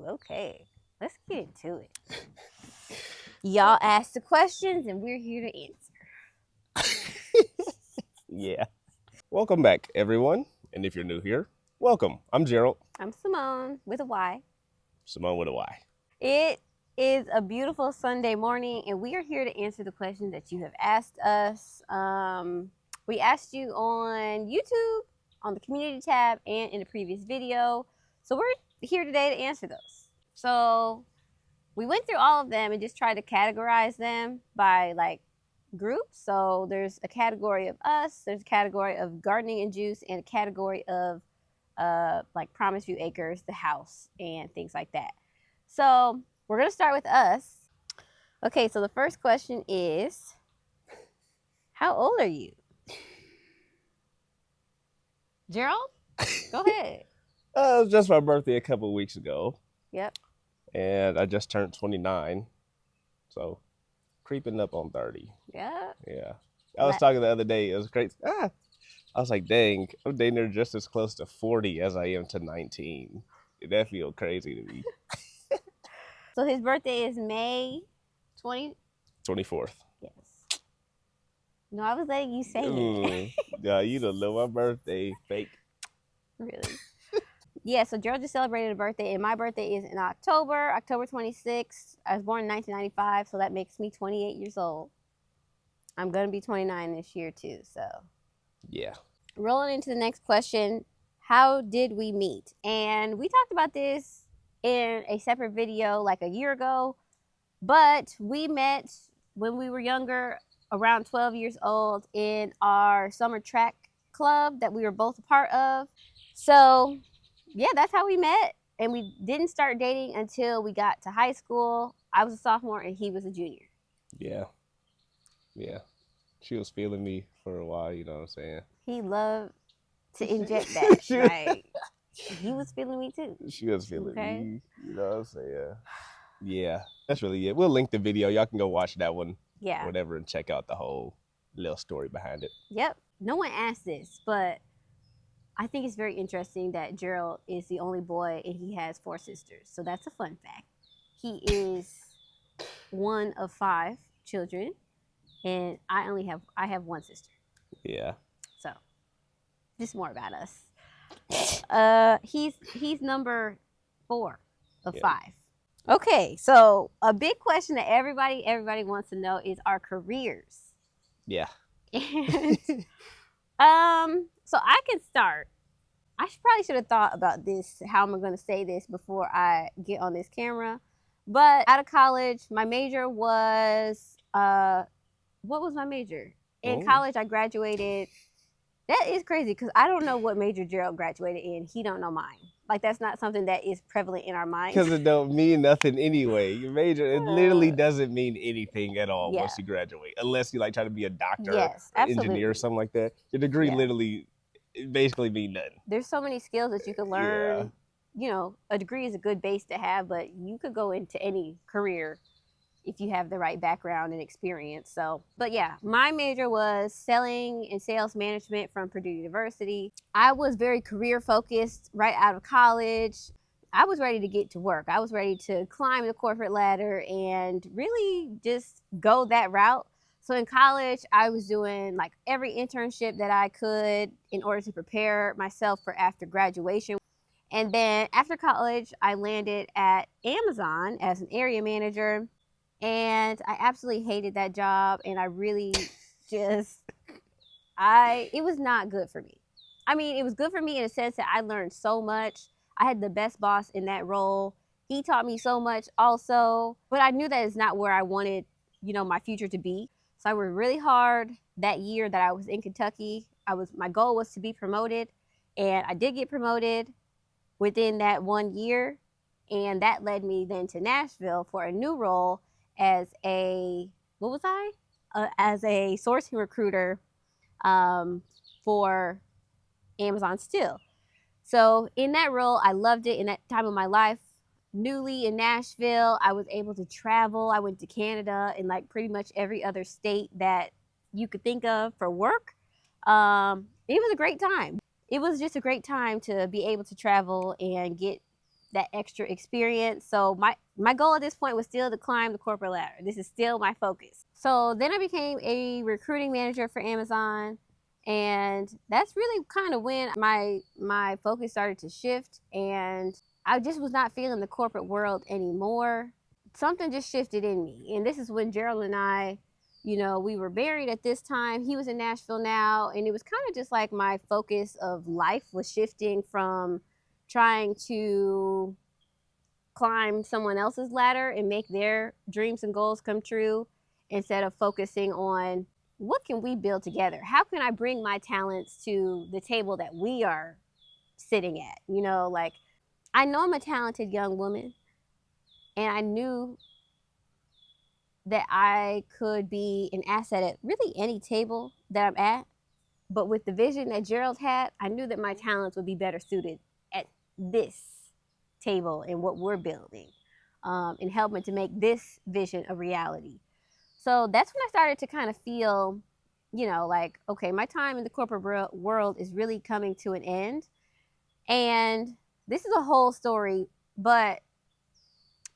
Okay. Let's get into it. Y'all asked the questions and we're here to answer. Yeah. Welcome back, everyone. And if you're new here, welcome. I'm Gerald. I'm Simone with a Y. Simone with a Y. It is a beautiful Sunday morning and we are here to answer the questions that you have asked us. We asked you on YouTube, on the community tab, and in the previous video. So we're here today to answer those. So we went through all of them and just tried to categorize them by like groups. So there's a category of us, there's a category of gardening and juice, and a category of like Promise View Acres, the house, and things like that. So we're gonna start with us. Okay, so the first question is, how old are you? Gerald? Go ahead. It was just my birthday a couple of weeks ago. Yep. And I just turned 29. So creeping up on 30. Yeah. Yeah. I was talking the other day. It was great. I was like, dang, I'm dating her just as close to 40 as I am to 19. That feels crazy to me. So his birthday is May 24th. Yes. No, I was letting you say it. Yeah, you don't know my birthday. Fake. Really? Yeah, so Gerald just celebrated a birthday, and my birthday is in October 26th. I was born in 1995, so that makes me 28 years old. I'm going to be 29 this year, too, so. Yeah. Rolling into the next question, how did we meet? And we talked about this in a separate video like a year ago, but we met when we were younger, around 12 years old, in our summer track club that we were both a part of. So yeah, that's how we met. And we didn't start dating until we got to high school. I was a sophomore and he was a junior. Yeah. Yeah. She was feeling me for a while, you know what I'm saying? He loved to inject that. Right. He was feeling me too. She was feeling me. You know what I'm saying? Yeah. That's really it. We'll link the video. Y'all can go watch that one. Yeah. Whatever, and check out the whole little story behind it. Yep. No one asked this, but I think it's very interesting that Gerald is the only boy and he has 4 sisters. So that's a fun fact. He is one of 5 children, and I have 1 sister. Yeah. So just more about us. He's number 4 of 5. Okay, so a big question that everybody wants to know is our careers. Yeah. And so I can start. I probably should have thought about this, how am I going to say this before I get on this camera. But out of college, my major was, what was my major? In college, I graduated. That is crazy because I don't know what major Gerald graduated in. He don't know mine. Like, that's not something that is prevalent in our minds. Because it don't mean nothing anyway. Your major, it literally doesn't mean anything at all once you graduate. Unless you like try to be a doctor or engineer or something like that. Your degree literally basically mean nothing. There's so many skills that you can learn. You know, a degree is a good base to have, but you could go into any career if you have the right background and experience. So, but yeah, my major was selling and sales management from Purdue University. I was very career focused right out of college. I was ready to get to work. I was ready to climb the corporate ladder and really just go that route. So in college, I was doing like every internship that I could in order to prepare myself for after graduation. And then after college, I landed at Amazon as an area manager. And I absolutely hated that job. And I really just, it was not good for me. I mean, it was good for me in a sense that I learned so much. I had the best boss in that role. He taught me so much also. But I knew that it's not where I wanted, you know, my future to be. So I worked really hard that year that I was in Kentucky. My goal was to be promoted. And I did get promoted within that 1 year. And that led me then to Nashville for a new role as a sourcing recruiter for Amazon still. So in that role, I loved it. In that time of my life, newly in Nashville, I was able to travel. I went to Canada and like pretty much every other state that you could think of for work. It was a great time. It was just a great time to be able to travel and get that extra experience. So my goal at this point was still to climb the corporate ladder. This is still my focus. So then I became a recruiting manager for Amazon. And that's really kind of when my focus started to shift, and I just was not feeling the corporate world anymore. Something just shifted in me. And this is when Gerald and I, we were married at this time. He was in Nashville now. And it was kind of just like my focus of life was shifting from trying to climb someone else's ladder and make their dreams and goals come true, instead of focusing on what can we build together? How can I bring my talents to the table that we are sitting at? Like, I know I'm a talented young woman, and I knew that I could be an asset at really any table that I'm at. But with the vision that Gerald had, I knew that my talents would be better suited at this table and what we're building, and helping to make this vision a reality. So that's when I started to kind of feel, like, okay, my time in the corporate world is really coming to an end. And this is a whole story, but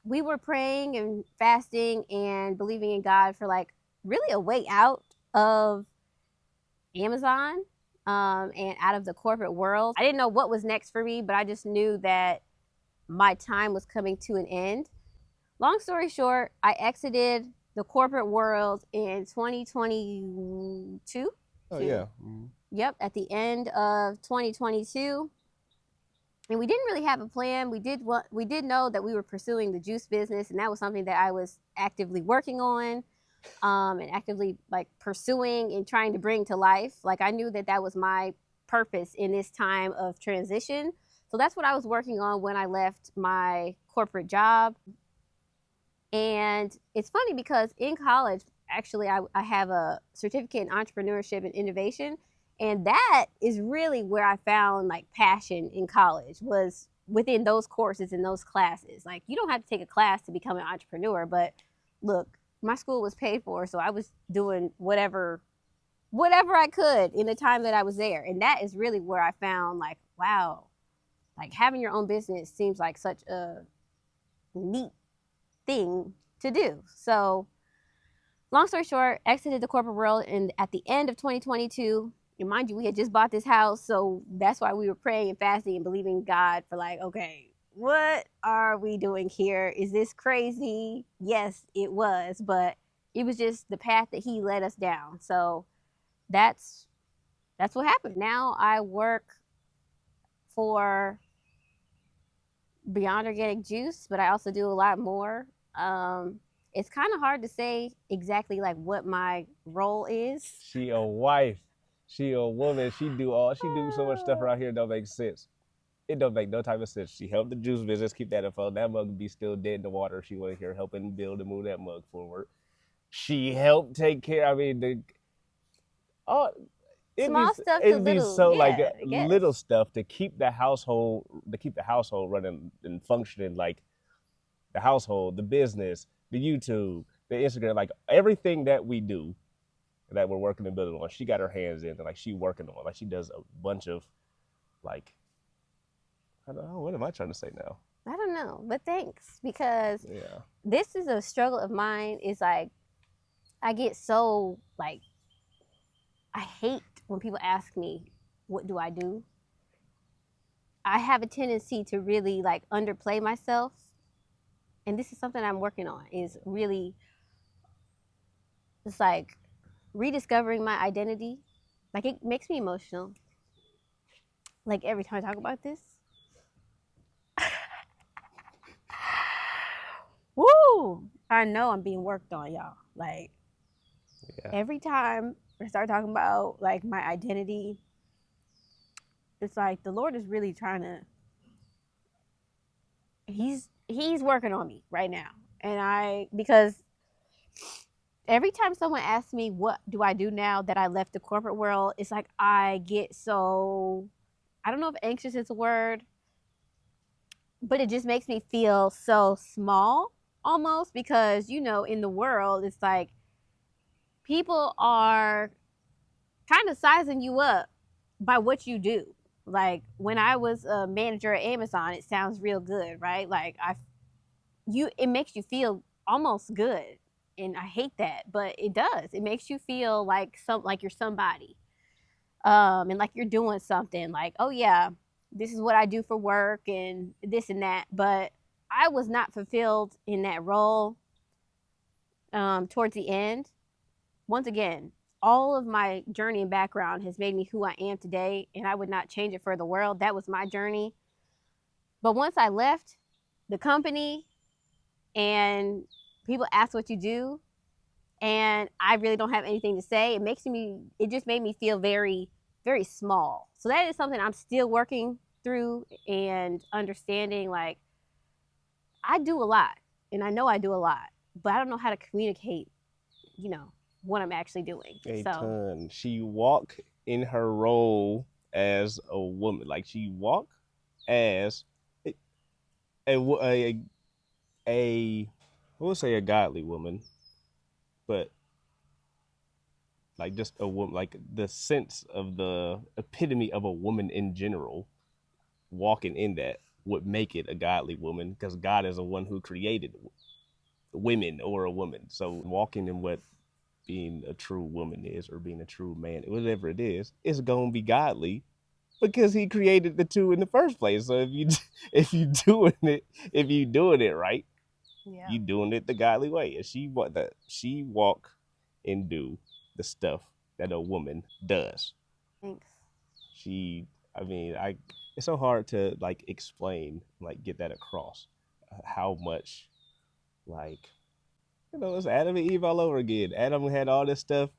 we were praying and fasting and believing in God for like really a way out of Amazon, and out of the corporate world. I didn't know what was next for me, but I just knew that my time was coming to an end. Long story short, I exited the corporate world in 2022. Oh, yeah. Mm-hmm. Yep, at the end of 2022. And we didn't really have a plan. We did know that we were pursuing the juice business, and that was something that I was actively working on, and actively like pursuing and trying to bring to life. Like, I knew that that was my purpose in this time of transition. So that's what I was working on when I left my corporate job. And it's funny because in college, actually, I have a certificate in entrepreneurship and innovation. And that is really where I found like passion in college, was within those courses and those classes. Like, you don't have to take a class to become an entrepreneur, but look, my school was paid for, so I was doing whatever I could in the time that I was there. And that is really where I found like, wow, like having your own business seems like such a neat thing to do. So long story short, exited the corporate world at the end of 2022. And mind you, we had just bought this house, so that's why we were praying and fasting and believing God for like, okay, what are we doing here? Is this crazy? Yes, it was, but it was just the path that He led us down. So that's what happened. Now I work for Beyond Organic Juice, but I also do a lot more. It's kind of hard to say exactly like what my role is. She a wife. She a woman. She do so much stuff around here that don't make sense. It don't make no type of sense. She helped the juice business keep that afloat. That mug would be still dead in the water if she wasn't here helping build and move that mug forward. She helped take care. I mean, small stuff. It'd be so like little stuff to keep the household running and functioning, like the household, the business, the YouTube, the Instagram, like everything that we do that we're working and building on. She got her hands in, and like she working on, like she does a bunch of like, I don't know, what am I trying to say now? I don't know, but thanks, because this is a struggle of mine. Is like, I get so like, I hate when people ask me, what do I do? I have a tendency to really like underplay myself. And this is something I'm working on, is really just like rediscovering my identity. Like, it makes me emotional. Like, every time I talk about this. Woo! I know I'm being worked on, y'all. Like, every time I start talking about like my identity, it's like the Lord is really trying to, he's working on me right now. And because every time someone asks me, what do I do now that I left the corporate world? It's like, I get so, I don't know if anxious is a word, but it just makes me feel so small almost, because, in the world, it's like people are kind of sizing you up by what you do. Like when I was a manager at Amazon, it sounds real good, right? Like it makes you feel almost good. And I hate that, but it does. It makes you feel like you're somebody. And like you're doing something, like, oh yeah, this is what I do for work and this and that. But I was not fulfilled in that role towards the end. Once again, all of my journey and background has made me who I am today, and I would not change it for the world. That was my journey. But once I left the company and people ask what you do, and I really don't have anything to say, it just made me feel very, very small. So that is something I'm still working through and understanding. Like, I do a lot, and I know I do a lot, but I don't know how to communicate, what I'm actually doing. A ton. She walked in her role as a woman. Like, she walked as a I would say a godly woman, but like just a woman, like the sense of the epitome of a woman in general, walking in that would make it a godly woman, because God is the one who created women or a woman. So walking in what being a true woman is, or being a true man, whatever it is, it's gonna be godly, because he created the two in the first place. So if you doing it right, yeah, you doing it the godly way. And she walk and do the stuff that a woman does. Thanks. It's so hard to like explain, like get that across, how much, like, it's Adam and Eve all over again. Adam had all this stuff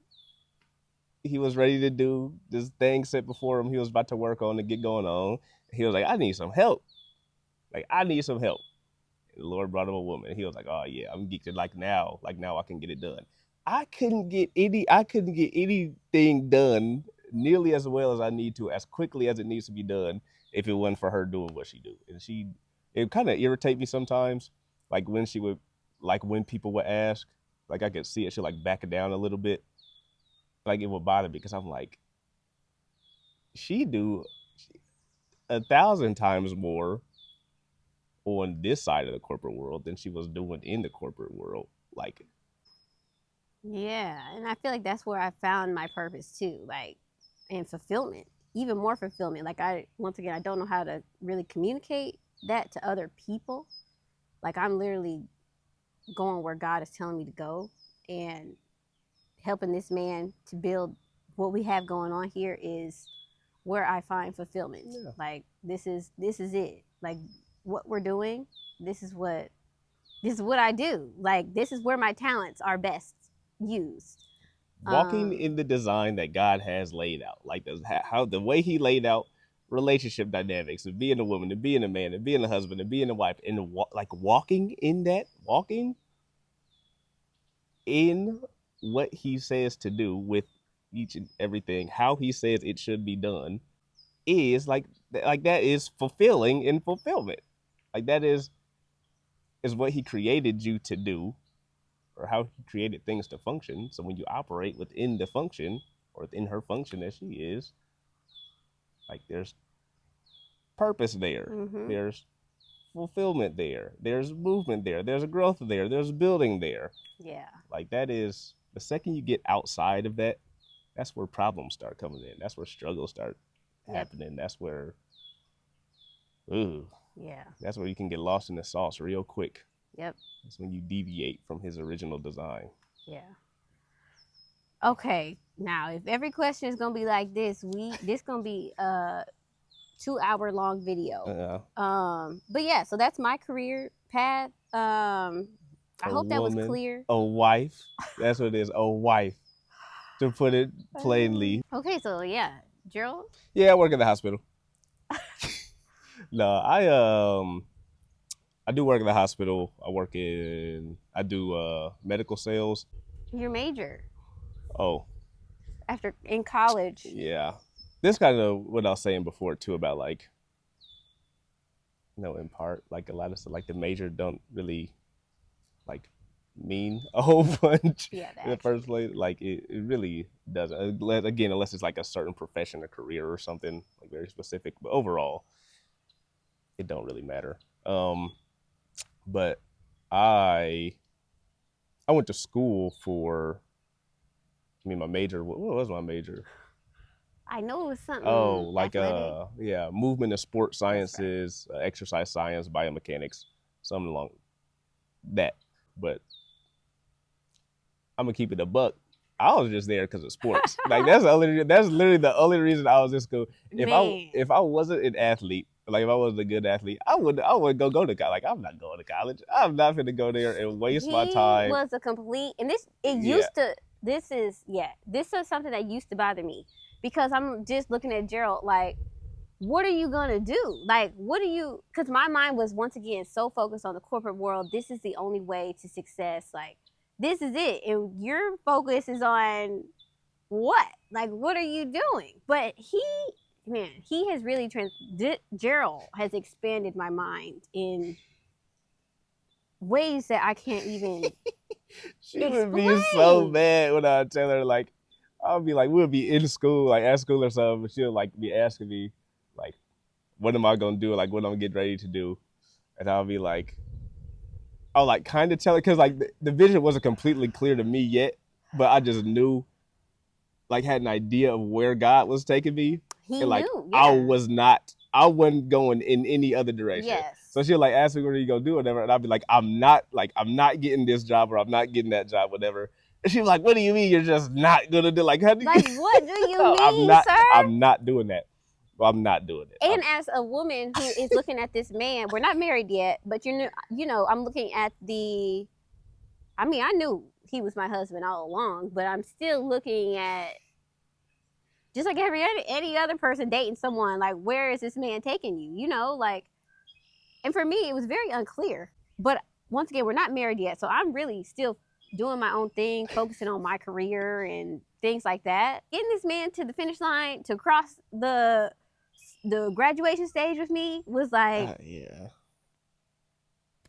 he was ready to do, this thing set before him he was about to work on to get going on. He was like, I need some help. Like, I need some help. And the Lord brought him a woman. He was like, oh yeah, I'm geeked. Like now I can get it done. I couldn't get anything done nearly as well as I need to, as quickly as it needs to be done, if it wasn't for her doing what she do. And it kind of irritate me sometimes, like when when people would ask, like I could see it, she like back it down a little bit. Like it would bother me, because I'm like, she do 1,000 times more on this side of the corporate world than she was doing in the corporate world. Like, yeah, and I feel like that's where I found my purpose too, like, and fulfillment, even more fulfillment. Like, once again, I don't know how to really communicate that to other people. Like, I'm literally going where God is telling me to go, and helping this man to build what we have going on here is where I find fulfillment. Yeah. Like, this is it. Like, what we're doing, this is what I do. Like, this is where my talents are best used. Walking in the design that God has laid out, like how the way he laid out relationship dynamics of being a woman and being a man and being a husband and being a wife, and walking in what he says to do with each and everything, how he says it should be done, is like that is fulfilling in fulfillment. Like that is what he created you to do, or how he created things to function. So when you operate within the function, or within her function as she is, like there's purpose there. Mm-hmm. There's fulfillment there. There's movement there. There's a growth there. There's building there. Yeah. Like that is, the second you get outside of that, that's where problems start coming in. That's where struggles start happening. That's where, that's where you can get lost in the sauce real quick. Yep. That's when you deviate from his original design. Yeah. Okay. Now, if every question is gonna be like this, this gonna be a 2-hour-long video. But yeah, so that's my career path. I hope that was clear. A wife. That's what it is. A wife. To put it plainly. Okay, so yeah, Gerald. Yeah, I work at the hospital. No, I do work at the hospital. I do medical sales. Your major? Oh. In college. Yeah. This kind of what I was saying before too, about like, in part, like a lot of stuff, like the major don't really like mean a whole bunch in the first place. Like it really doesn't. Again, unless it's like a certain profession or career or something like very specific. But overall, it don't really matter. But I I went to school for. I mean, my major. What was my major? I know it was something. Oh, like athletic. yeah, movement and sport sciences, right. Exercise science, biomechanics, something along that. But I'm gonna keep it a buck. I was just there because of sports. Like that's literally the only reason I was in school. If I wasn't an athlete, like if I wasn't a good athlete, I would go to college. Like I'm not going to college. I'm not gonna go there and waste my time. He was a complete, and used to. This is something that used to bother me because I'm just looking at Gerald like, what are you gonna do? Like, what are you? Because my mind was once again so focused on the corporate world. This is the only way to success. Like, this is it, and your focus is on what? Like, what are you doing? But he has really Gerald has expanded my mind in ways that I can't even She explain. Would be so mad when I tell her, like, I'll be like, we'll be in school, like at school or something, but she'll like be asking me, like, what am I gonna do? Like, what I'm getting ready to do. And I'll be like, I'll like kind of tell her, because like the vision wasn't completely clear to me yet, but I just knew, like, had an idea of where God was taking me. He and like knew, yeah. I wasn't going in any other direction. Yes. So she'll like ask me, what are you gonna do, whatever, and I'll be like, I'm not getting this job, or I'm not getting that job, whatever. And she's like, what do you mean you're just not gonna do? Like, how do you? Like, what do you mean, sir? I'm not doing that. Well, I'm not doing it. And as a woman who is looking at this man, we're not married yet, but you know, I'm looking at the. I mean, I knew he was my husband all along, but I'm still looking at, just like any other person dating someone, like, where is this man taking you? You know, like, and for me, it was very unclear. But once again, we're not married yet, so I'm really still doing my own thing, focusing on my career and things like that. Getting this man to the finish line, to cross the graduation stage with me was like, yeah.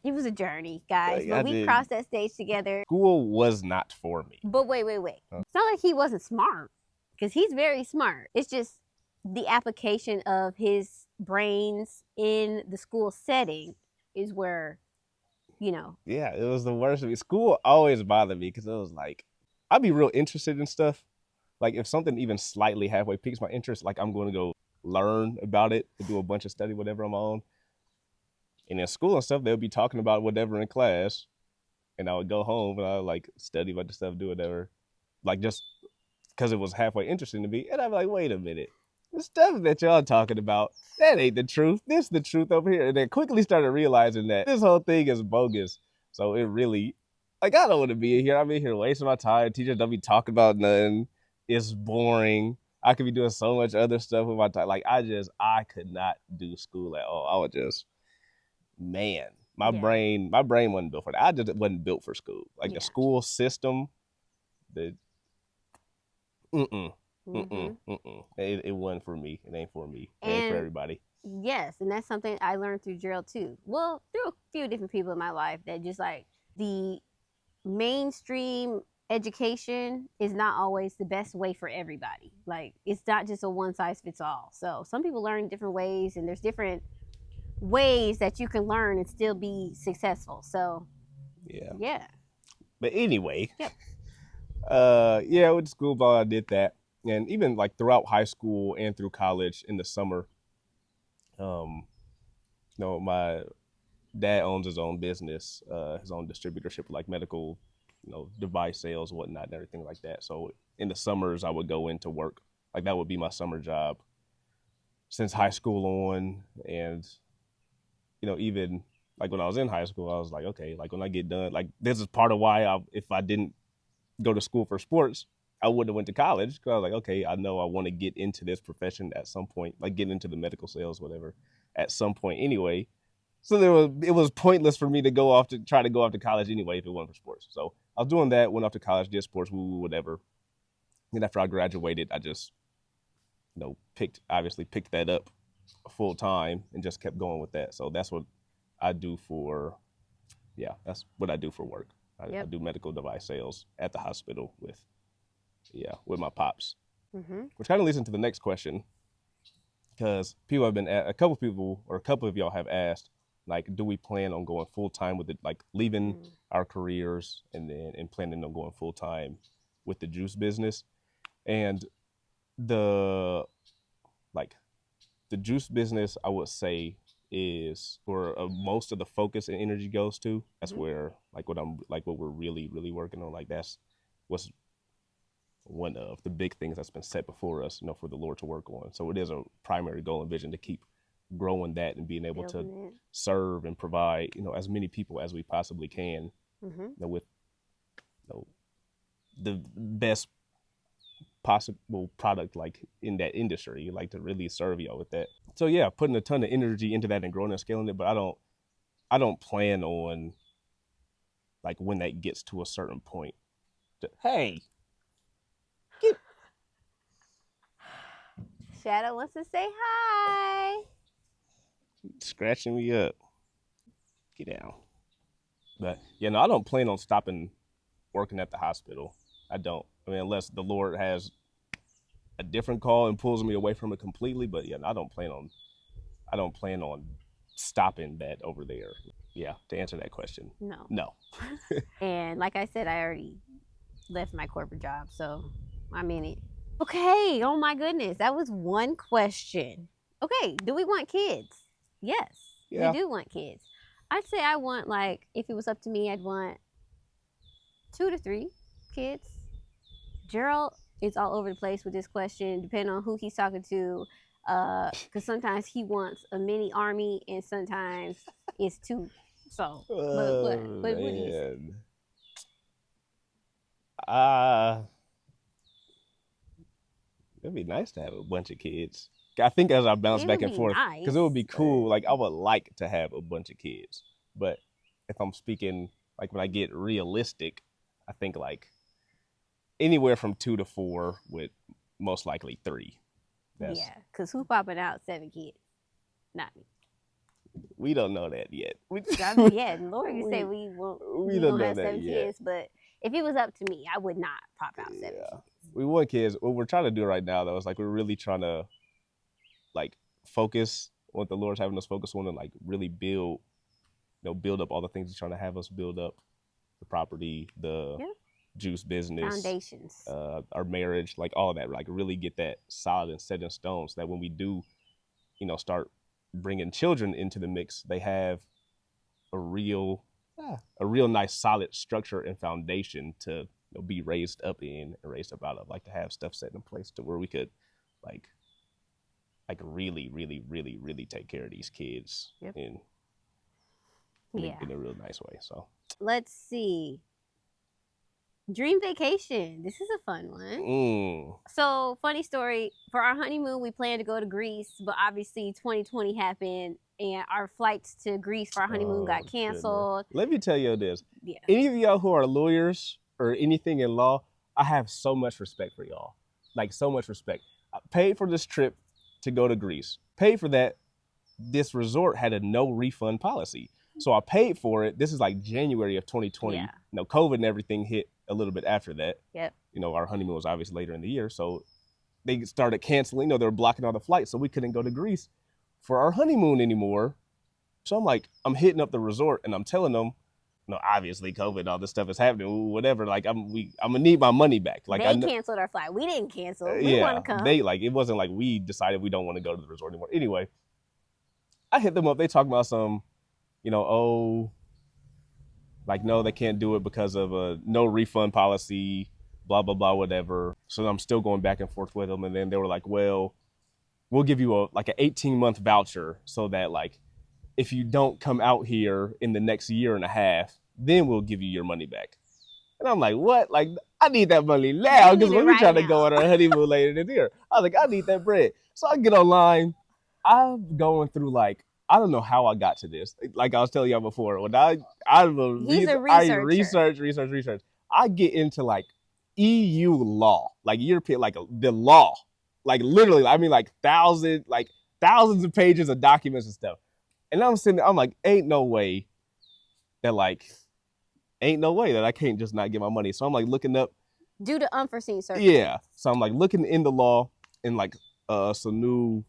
It was a journey, guys. But we crossed that stage together. School was not for me. But wait. Huh? It's not like he wasn't smart, because he's very smart. It's just the application of his brains in the school setting is where, you know. Yeah, it was the worst of me. School always bothered me because it was like, I'd be real interested in stuff. Like if something even slightly halfway piques my interest, like I'm going to go learn about it, to do a bunch of study, whatever I'm on. And in school and stuff, they'll be talking about whatever in class. And I would go home and I would like study about the stuff, do whatever. Like just because it was halfway interesting to me. And I'd be like, wait a minute. The stuff that y'all talking about, that ain't the truth. This is the truth over here. And then quickly started realizing that this whole thing is bogus. So it really, like, I don't want to be in here. I'm in here wasting my time. Teachers don't be talking about nothing. It's boring. I could be doing so much other stuff with my time. Like, I could not do school at all. I would just, man, my brain wasn't built for that. I just wasn't built for school. Like the school system, it wasn't for me. It ain't for me. It ain't for everybody. Yes, and that's something I learned through Gerald too. Well, through a few different people in my life, that just like the mainstream education is not always the best way for everybody. Like, it's not just a one size fits all. So some people learn different ways, and there's different ways that you can learn and still be successful. So yeah. But anyway, with the school ball, I did that. And even like throughout high school and through college in the summer, my dad owns his own business, his own distributorship, like medical, device sales, whatnot, and everything like that. So in the summers, I would go into work. Like that would be my summer job since high school on. And, even like when I was in high school, I was like, okay, like when I get done, like this is part of why if I didn't go to school for sports, I wouldn't have went to college, because I was like, okay, I know I want to get into this profession at some point, like get into the medical sales, whatever, at some point anyway. So it was pointless for me to try to go off to college anyway if it wasn't for sports. So I was doing that, went off to college, did sports, whatever. And after I graduated, I just, picked that up full time and just kept going with that. So that's what I do for work. I do medical device sales at the hospital with my pops. Which kind of leads into the next question, because a couple of y'all have asked, like, do we plan on going full time with it, like leaving our careers and planning on going full time with the juice business? And the juice business, I would say, is where most of the focus and energy goes to. That's where what we're really, really working on. Like, that's what's one of the big things that's been set before us, for the Lord to work on. So it is a primary goal and vision to keep growing that and being able to serve and provide, as many people as we possibly can, with the best possible product, like in that industry, like to really serve y'all with that. So yeah, putting a ton of energy into that and growing and scaling it, but I don't plan on, like, when that gets to a certain point hey, Shadow wants to say hi. Scratching me up. Get down. But I don't plan on stopping working at the hospital. I don't. I mean, unless the Lord has a different call and pulls me away from it completely. But I don't plan on stopping that over there. Yeah, to answer that question. No. And like I said, I already left my corporate job, so I'm in it. Okay, oh my goodness, that was one question. Okay, do we want kids? Yes, we do want kids. I'd say I want, like, if it was up to me, I'd want 2 to 3 kids. Gerald is all over the place with this question, depending on who he's talking to, because sometimes he wants a mini army and sometimes it's 2. So, what do you say? It'd be nice to have a bunch of kids. I think as I bounce back and forth, because it would be cool. Like, I would like to have a bunch of kids, but if I'm speaking, like, when I get realistic, I think like anywhere from 2 to 4, with most likely 3. Yeah, because who's popping out 7 kids? Not me. We don't know that yet. Yeah, Lord, you say we don't have 7 kids, but if it was up to me, I would not pop out 7 kids. We want kids. What we're trying to do right now, though, is like we're really trying to, like, focus on what the Lord's having us focus on, and like really build up all the things He's trying to have us build up: the property, the juice business, foundations, our marriage, like all of that. Like, really get that solid and set in stone, so that when we do, start bringing children into the mix, they have a real nice solid structure and foundation to be raised up in and raised up out of. Like, to have stuff set in place to where we could like really, really, really, really take care of these kids in a real nice way. So let's see. Dream vacation. This is a fun one. So, funny story. For our honeymoon, we planned to go to Greece, but obviously 2020 happened and our flights to Greece for our honeymoon got canceled. Let me tell you this. Any of y'all who are lawyers or anything in law, I have so much respect for y'all. Like, so much respect. I paid for this trip to go to Greece. Paid for that. This resort had a no refund policy. So I paid for it. This is like January of 2020. COVID and everything hit a little bit after that. Our honeymoon was obviously later in the year. So they started canceling. They were blocking all the flights. So we couldn't go to Greece for our honeymoon anymore. So I'm hitting up the resort and I'm telling them, obviously COVID, all this stuff is happening, whatever. Like, I'm gonna need my money back. Like, they canceled our flight. We didn't cancel. We want to come. It wasn't like we decided we don't want to go to the resort anymore. Anyway, I hit them up. They talk about some, no, they can't do it because of a no refund policy, blah, blah, blah, whatever. So I'm still going back and forth with them. And then they were like, well, we'll give you an 18-month voucher so that, like, if you don't come out here in the next year and a half, then we'll give you your money back. And I'm like, what? Like, I need that money now, because we're trying to go on our honeymoon later this year. I was like, I need that bread. So I get online. I'm going through, like, I don't know how I got to this. Like I was telling y'all before, when I research. I get into, like, EU law, like European, like the law, like literally, I mean, like thousands of pages of documents and stuff. And I'm sitting there, I'm like, ain't no way that, like, ain't no way that I can't just not get my money. So I'm like looking up. Due to unforeseen circumstances. Yeah. So I'm like looking in the law and like some new,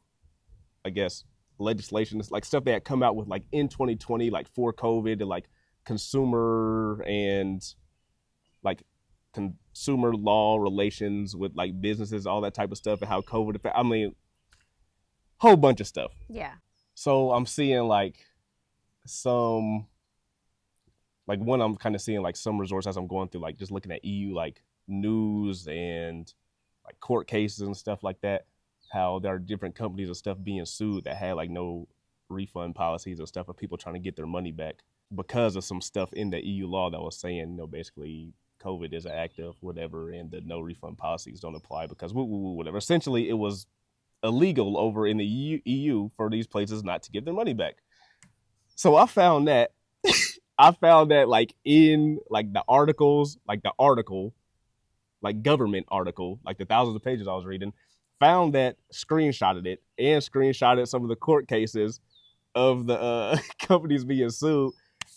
I guess, legislation. It's like stuff that had come out with like in 2020, like for COVID, and like consumer and like consumer law relations with like businesses, all that type of stuff, and how COVID affect. I mean, whole bunch of stuff. Yeah. So I'm seeing like some, like one I'm kind of seeing like some resorts as I'm going through, like just looking at EU like news and like court cases and stuff like that, how there are different companies and stuff being sued that had like no refund policies and stuff of people trying to get their money back because of some stuff in the EU law that was saying, you know, basically COVID is active, whatever, and the no refund policies don't apply because whatever. Essentially, it was illegal over in the EU for these places not to give their money back. So I found that like in like the articles, like the article, like government article, like the thousands of pages I was reading, found that, screenshotted it, and screenshotted some of the court cases of the companies being sued.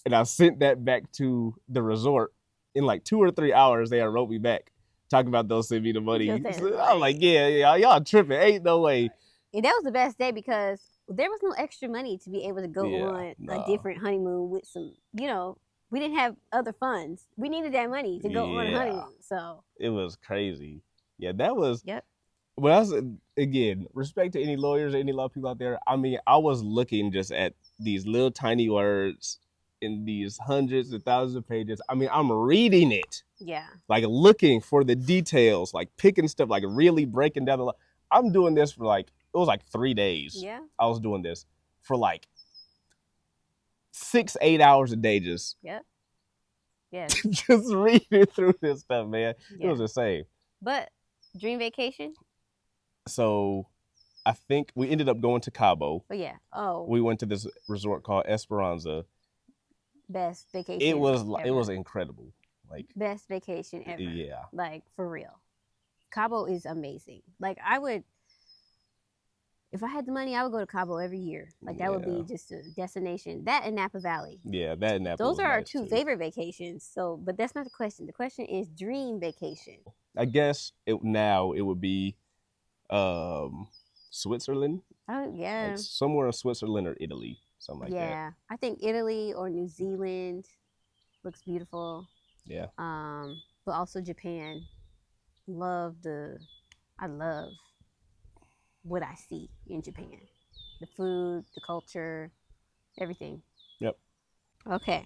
And I sent that back to the resort. In like 2 or 3 hours, they wrote me back talking about they'll send me the money. So I was like, yeah, y'all tripping. Ain't no way. And that was the best day because there was no extra money to be able to go on a different honeymoon with some, you know, we didn't have other funds. We needed that money to go on a honeymoon. So it was crazy. Yeah, that was. Yep. Well, I was, again, respect to any lawyers, any law people out there. I mean, I was looking just at these little tiny words in these hundreds of thousands of pages. I mean, I'm reading it. Yeah. Like looking for the details, like picking stuff, like really breaking down the law. I'm doing this for like, it was like 3 days. Yeah. I was doing this for like 6-8 hours a day just. Yep. Yeah. Just reading through this stuff, man. Yeah. It was insane. But dream vacation? So I think we ended up going to Cabo. Oh, yeah. Oh. We went to this resort called Esperanza. Best vacation. It was incredible. Like best vacation ever. Yeah. Like for real. Cabo is amazing. Like if I had the money, I would go to Cabo every year. Like that would be just a destination. That and Napa Valley. Yeah, that and Napa. Those are our two favorite vacations. So, but that's not the question. The question is dream vacation. I guess it would be Switzerland. Oh yeah. Like somewhere in Switzerland or Italy, something like that. Yeah, I think Italy or New Zealand looks beautiful. Yeah. But also Japan. I love what I see in Japan. The food, the culture, everything. Yep. Okay.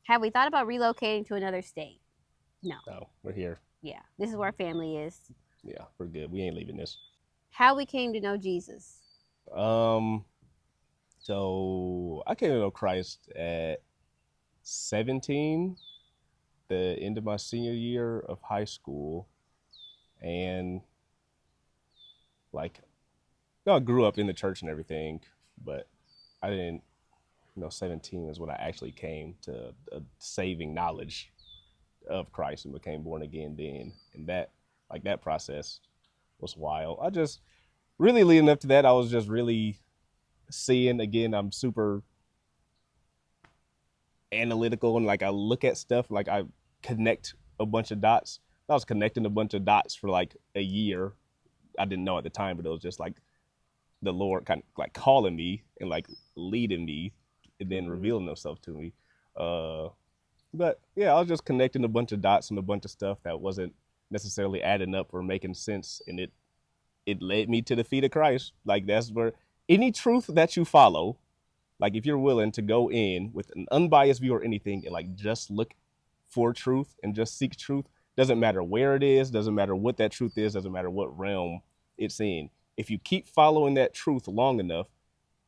Have we thought about relocating to another state? No. No, we're here. Yeah. This is where our family is. Yeah, we're good. We ain't leaving this. How we came to know Jesus? So I came to know Christ at 17, the end of my senior year of high school. And like, I grew up in the church and everything, but I didn't, 17 is when I actually came to a saving knowledge of Christ and became born again then. And that process was wild. I just really leading up to that, I was just really seeing, again, I'm super analytical and like I look at stuff, like I connect a bunch of dots. I was connecting a bunch of dots for like a year. I didn't know at the time, but it was just like the Lord kind of like calling me and like leading me and then revealing himself to me. But yeah, I was just connecting a bunch of dots and a bunch of stuff that wasn't necessarily adding up or making sense. And it led me to the feet of Christ. Like that's where any truth that you follow, like if you're willing to go in with an unbiased view or anything and like just look for truth and just seek truth, doesn't matter where it is, doesn't matter what that truth is, doesn't matter what realm it's in. If you keep following that truth long enough,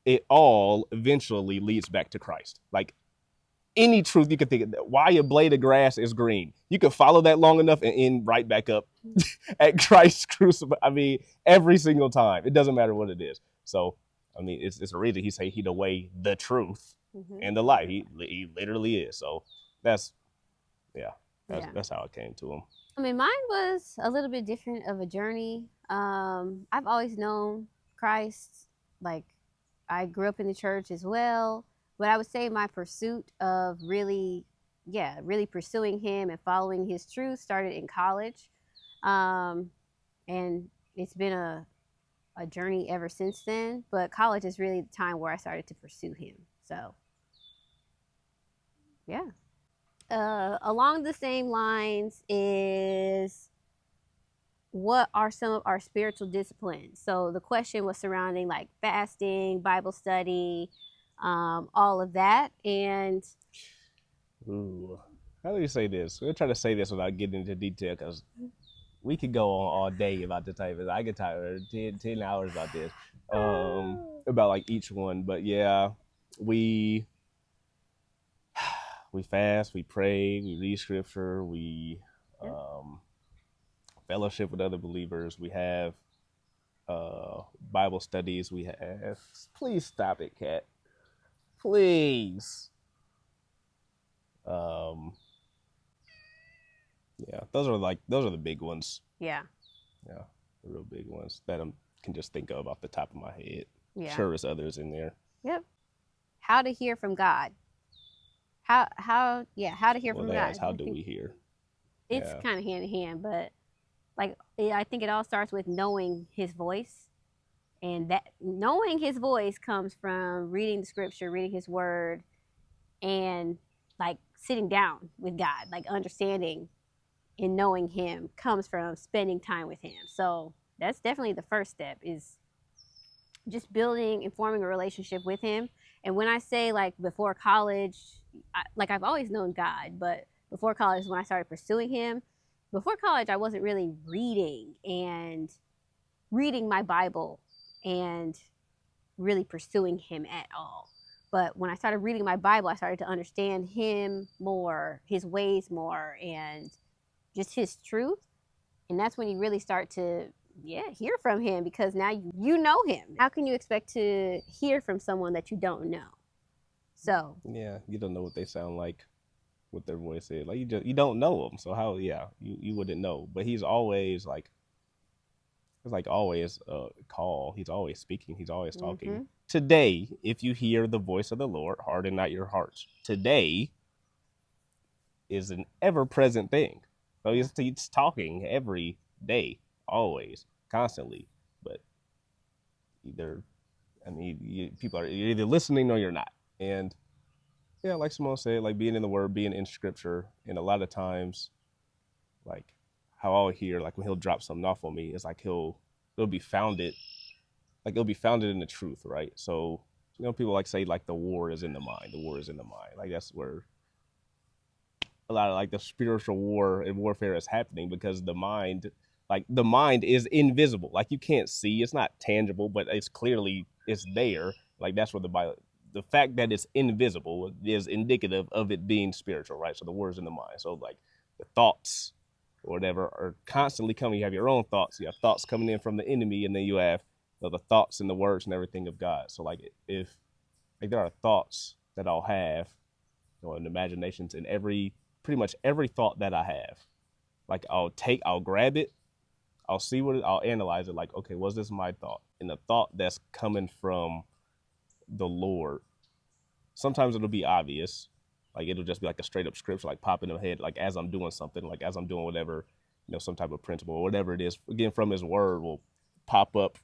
it all eventually leads back to Christ. Like any truth you can think of, why a blade of grass is green. You can follow that long enough and end right back up at Christ's crucifixion. I mean, every single time. It doesn't matter what it is. So, I mean, it's a reason he say he the way, the truth, and the light. He literally is. So that's how it came to him. I mean, mine was a little bit different of a journey. I've always known Christ. Like, I grew up in the church as well. But I would say my pursuit of really really pursuing him and following his truth started in college. And it's been a journey ever since then. But college is really the time where I started to pursue him. So, yeah. Along the same lines is, what are some of our spiritual disciplines? So the question was surrounding like fasting, Bible study, all of that. And ooh, how do you say this? We'll try to say this without getting into detail, because we could go on all day about the type of, I could talk 10 hours about this, about like each one. But yeah, we fast, we pray, we read scripture, we fellowship with other believers, we have Bible studies, we have, please stop it, Kat, please. Yeah, those are the big ones. Yeah, the real big ones that I can just think of off the top of my head. Yeah, sure, there's others in there. Yep. How to hear from God. How to hear from God. How do we hear? It's kind of hand in hand, but like, I think it all starts with knowing his voice, and that knowing his voice comes from reading the scripture, reading his word, and like sitting down with God, like understanding and knowing him comes from spending time with him. So that's definitely the first step, is just building and forming a relationship with him. And when I say like before college, I've always known God, but before college, when I started pursuing him, before college, I wasn't really reading my Bible and really pursuing him at all. But when I started reading my Bible, I started to understand him more, his ways more, and just his truth. And that's when you really start to hear from him, because now you know him. How can you expect to hear from someone that you don't know? So yeah, you don't know what they sound like, what their voice is. Like, you don't know them, so how you wouldn't know. But he's always like, it's like always a call. He's always speaking. He's always talking. Mm-hmm. Today, if you hear the voice of the Lord, harden not your hearts. Today is an ever-present thing. So he's talking every day, always, constantly. But people are, you're either listening or you're not. And yeah, like Simone said, like being in the Word, being in Scripture, and a lot of times, like how I'll hear, like when he'll drop something off on me, it's like it'll be founded in the truth, right? So, people like say like the war is in the mind. The war is in the mind. Like that's where a lot of like the spiritual war and warfare is happening, because the mind is invisible. Like you can't see, it's not tangible, but it's there. Like that's where the fact that it's invisible is indicative of it being spiritual, right? So the war is in the mind. So like the thoughts or whatever are constantly coming. You have your own thoughts. You have thoughts coming in from the enemy, and then you have the thoughts and the words and everything of God. So like if there are thoughts that I'll have, and imaginations in pretty much every thought that I have, like I'll grab it, I'll analyze it, like, okay, was this my thought? And the thought that's coming from the Lord, sometimes it'll be obvious, like it'll just be like a straight up scripture, like pop in the head, like as I'm doing something, like as I'm doing whatever, some type of principle or whatever it is, again, from his word will pop up,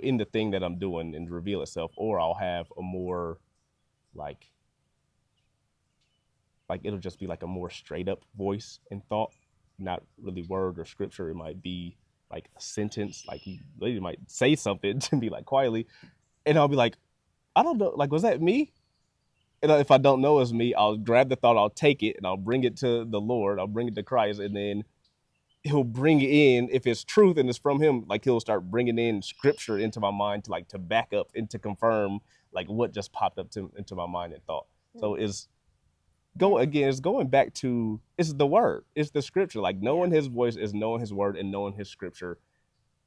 in the thing that I'm doing and reveal itself. Or I'll have a more like it'll just be like a more straight up voice and thought, not really word or scripture. It might be like a sentence, like he literally might say something to me like quietly, and I'll be like, I don't know, like, was that me? And if I don't know it's me, I'll grab the thought, I'll take it, and I'll bring it to the Lord, I'll bring it to Christ, and then he'll bring in, if it's truth and it's from him, like he'll start bringing in scripture into my mind to back up and to confirm like what just popped up into my mind and thought. So it's going back to, it's the word, it's the scripture. Like knowing his voice is knowing his word and knowing his scripture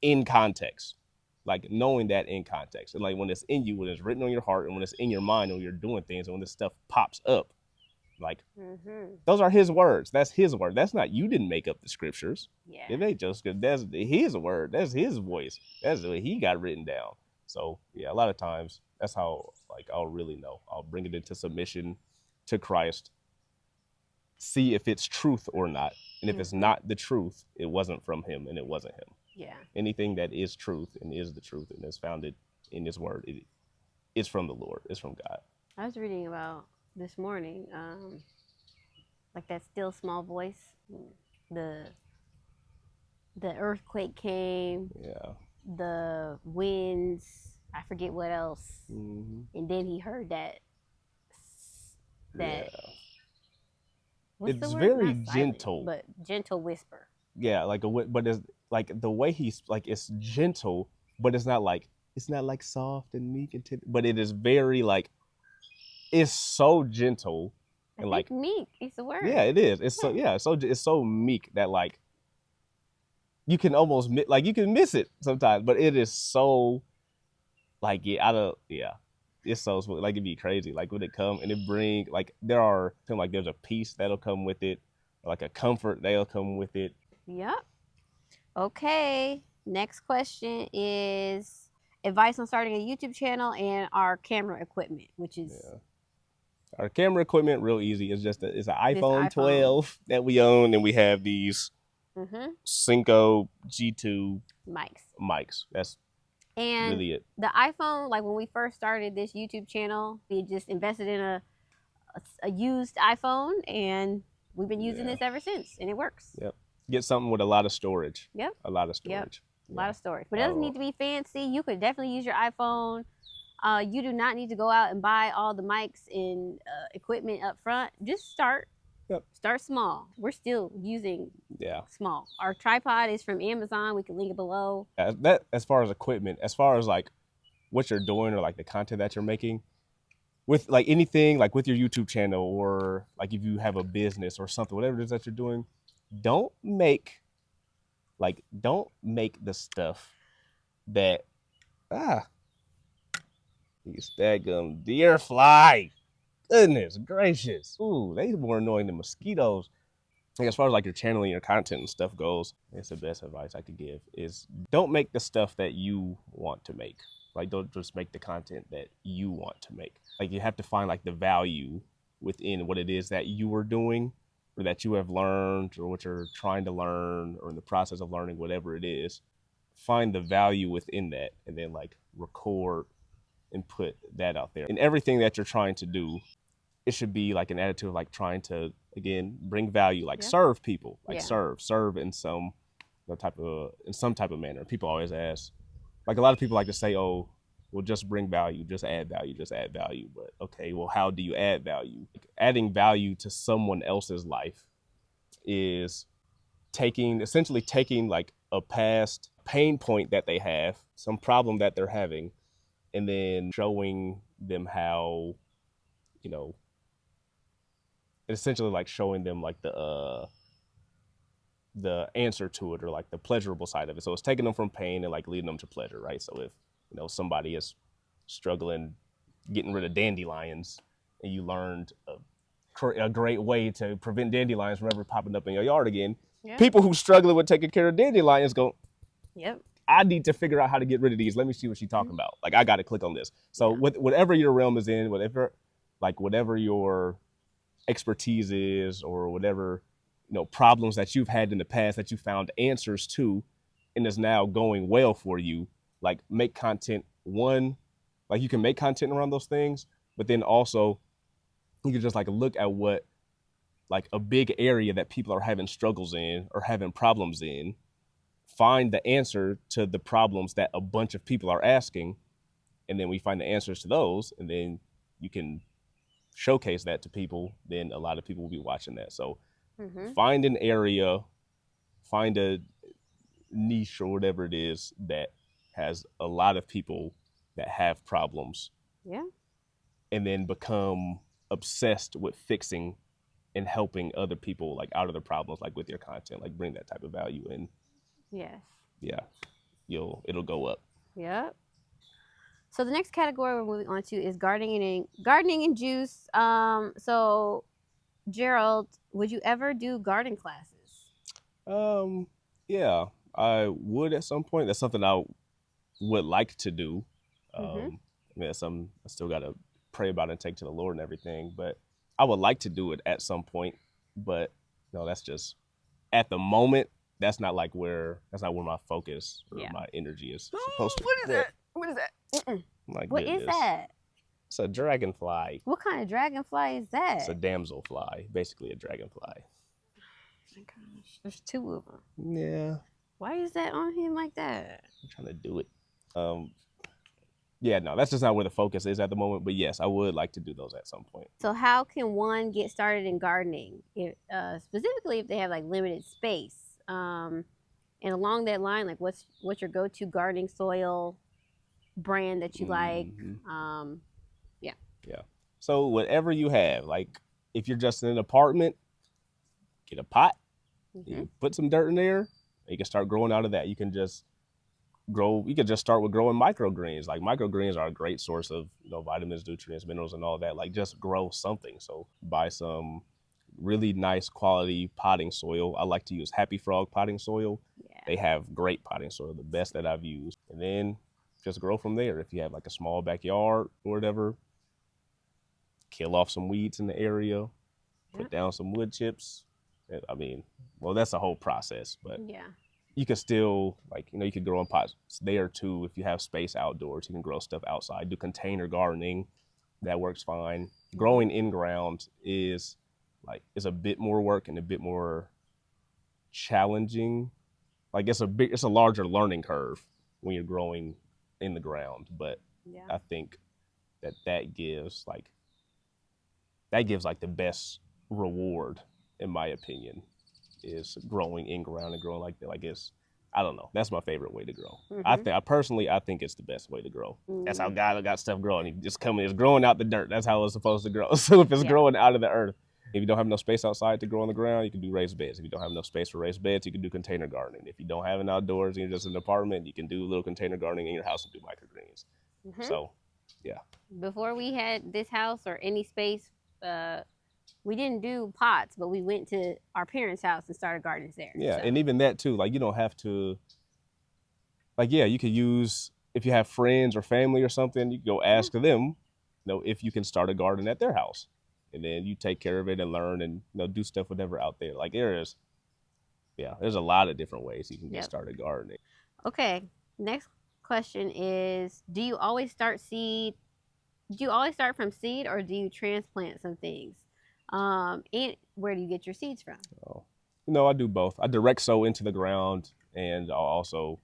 in context, like knowing that in context. And like when it's in you, when it's written on your heart, and when it's in your mind, when you're doing things, and when this stuff pops up, like those are his words. That's his word. That's not, you didn't make up the scriptures. Yeah, it ain't just, that's his word. That's his voice. That's what he got written down. So yeah, a lot of times that's how like I'll really know. I'll bring it into submission to Christ, see if it's truth or not. And if it's not the truth, it wasn't from him and it wasn't him. Yeah. Anything that is truth and is the truth and is founded in his word, it is from the Lord, it's from God. I was reading about this morning, like that still small voice. The earthquake came. Yeah. The winds. I forget what else. And then he heard that. Yeah. What's it's the word? Very not gentle, silent, but gentle whisper. Yeah, but it's like the way he's like, it's gentle, but it's not like soft and meek and but it is very like, it's so gentle and like meek is the word. Yeah, it is. It's so meek that like you can almost like you can miss it sometimes, but it is so like it's so smooth. Like it'd be crazy. Like when it come and it bring like there's a peace that'll come with it, like a comfort that'll come with it. Yep. Okay. Next question is advice on starting a YouTube channel and our camera equipment, which is our camera equipment. Real easy. It's just it's an iPhone 12 that we own, and we have these Cinco G2 mics. That's really it. The iPhone, like when we first started this YouTube channel, we just invested in a used iPhone, and we've been using this ever since, and it works. Yep. Get something with a lot of storage. Yep. A lot of storage. Yep. A lot of storage. But it doesn't need to be fancy. You could definitely use your iPhone. You do not need to go out and buy all the mics and equipment up front. Just start. Yep. Start small. We're still using small. Our tripod is from Amazon. We can link it below. That as far as equipment, as far as like what you're doing or like the content that you're making, with like anything, like with your YouTube channel or like if you have a business or something, whatever it is that you're doing, don't make the stuff that these daggum deer fly. Goodness gracious. Ooh, they more annoying than mosquitoes. Like as far as like your channel and your content and stuff goes, it's the best advice I could give is don't make the stuff that you want to make. Like don't just make the content that you want to make. Like you have to find like the value within what it is that you are doing or that you have learned or what you're trying to learn or in the process of learning, whatever it is. Find the value within that and then like record and put that out there. And everything that you're trying to do, it should be like an attitude of like trying to, again, bring value, like serve people, like serve in some type of manner. People always ask, like a lot of people like to say, oh, well, just bring value, just add value. But okay, well, how do you add value? Adding value to someone else's life is essentially taking like a past pain point that they have, some problem that they're having, and then showing them how, essentially like showing them like the answer to it or like the pleasurable side of it. So it's taking them from pain and like leading them to pleasure, right? So if somebody is struggling getting rid of dandelions and you learned a great way to prevent dandelions from ever popping up in your yard again, people who struggling with taking care of dandelions go, I need to figure out how to get rid of these. Let me see what she's talking about. Like I got to click on this. So whatever your realm is in, whatever your expertise is or whatever problems that you've had in the past that you found answers to and is now going well for you, like make content. Like you can make content around those things, but then also you can just like look at what like a big area that people are having struggles in or having problems in, find the answer to the problems that a bunch of people are asking, and then we find the answers to those, and then you can showcase that to people. Then a lot of people will be watching that. So find an area, find a niche or whatever it is that has a lot of people that have problems. And then become obsessed with fixing and helping other people like out of their problems, like with your content, like bring that type of value in. It'll go up. So the next category we're moving on to is gardening and juice. So Gerald, would you ever do garden classes? Yeah, I would at some point. That's something I would like to do. I mean, that's something I still got to pray about and take to the Lord and everything, but I would like to do it at some point But no, that's just at the moment. That's not where my focus or my energy is supposed to be. What is that? What is that? What is that? It's a dragonfly. What kind of dragonfly is that? It's a damselfly, basically a dragonfly. Oh my gosh, there's 2 of them. Yeah. Why is that on him like that? I'm trying to do it. Yeah, no, that's just not where the focus is at the moment. But yes, I would like to do those at some point. So how can one get started in gardening? Specifically if they have limited space. And along that line, what's your go-to gardening soil brand that you like? Yeah. So whatever you have, if you're just in an apartment, get a pot, you put some dirt in there, you can start growing out of that. You can just start with growing microgreens. Microgreens are a great source of vitamins, nutrients, minerals, and all that. Just grow something. So buy some really nice quality potting soil. I like to use Happy Frog potting soil. Yeah. They have great potting soil, the best that I've used. And then just grow from there. If you have a small backyard or whatever, kill off some weeds in the area, put down some wood chips. I mean, well, that's a whole process, but you can still you could grow in pots there too. If you have space outdoors, you can grow stuff outside. Do container gardening, that works fine. Growing in ground is a bit more work and a bit more challenging. It's a larger learning curve when you're growing in the ground, but I think that gives the best reward, in my opinion, is growing in ground and growing like that. I don't know. That's my favorite way to grow. I think it's the best way to grow. That's how God got stuff growing. It's growing out the dirt. That's how it's supposed to grow. So if it's growing out of the earth, if you don't have enough space outside to grow on the ground, you can do raised beds. If you don't have enough space for raised beds, you can do container gardening. If you don't have an outdoors and you're just in an apartment, you can do a little container gardening in your house and do microgreens. So, yeah. Before we had this house or any space, we didn't do pots, but we went to our parents' house and started gardens there. Yeah, and even that too, you don't have to, you could use, if you have friends or family or something, you can go ask them, if you can start a garden at their house. And then you take care of it and learn and do stuff whatever out there. There's a lot of different ways you can get started gardening. Okay, next question is, do you always start from seed or do you transplant some things? And where do you get your seeds from? I do both. I direct sow into the ground, and I'll also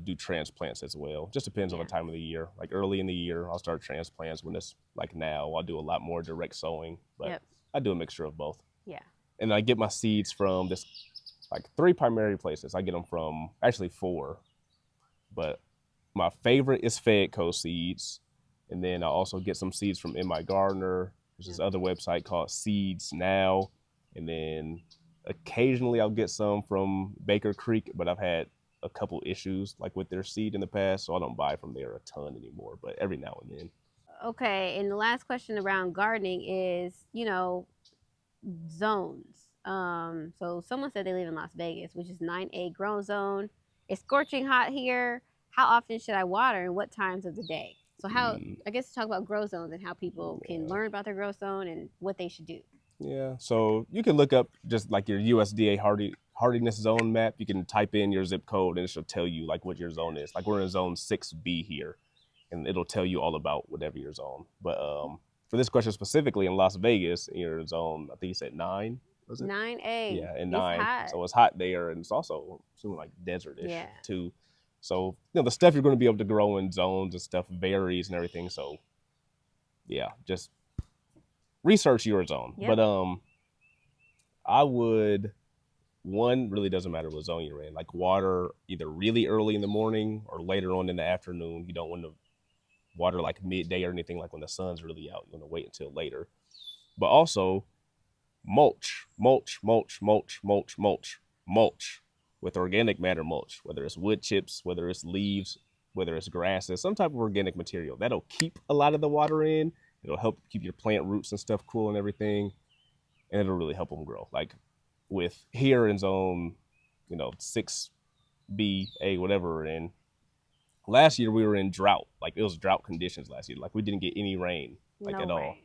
do transplants as well. Just depends on the time of the year. Early in the year, I'll start transplants. When it's now, I'll do a lot more direct sowing, but I do a mixture of both. Yeah. And I get my seeds from this 3 primary places. I get them from actually 4, but my favorite is Fedco seeds. And then I also get some seeds from In My Gardener. There's this other website called Seeds Now. And then occasionally I'll get some from Baker Creek, but I've had a couple issues with their seed in the past, so I don't buy from there a ton anymore, but every now and then. Okay, and the last question around gardening is, zones. So someone said they live in Las Vegas, which is 9A grow zone. It's scorching hot here. How often should I water and what times of the day? So I guess talk about grow zones and how people can learn about their grow zone and what they should do. Yeah, so you can look up just your USDA hardiness zone map. You can type in your zip code and it should tell you what your zone is. We're in zone 6B here, and it'll tell you all about whatever your zone. But for this question specifically, in Las Vegas, in your zone, I think you said 9. Was it 9A? Yeah, and 9. Hot. So it's hot there, and it's also desert-ish too. So the stuff you're going to be able to grow in zones and stuff varies and everything. So yeah, just research your zone. Yep. But I would, one, really doesn't matter what zone you're in. Water either really early in the morning or later on in the afternoon. You don't want to water midday or anything when the sun's really out. You want to wait until later. But also mulch with organic matter mulch, whether it's wood chips, whether it's leaves, whether it's grasses, some type of organic material. That'll keep a lot of the water in. It'll help keep your plant roots and stuff cool and everything. And it'll really help them grow. With here in zone, 6B, A, whatever we're in. Last year we were in drought. It was drought conditions last year. We didn't get any rain, at all.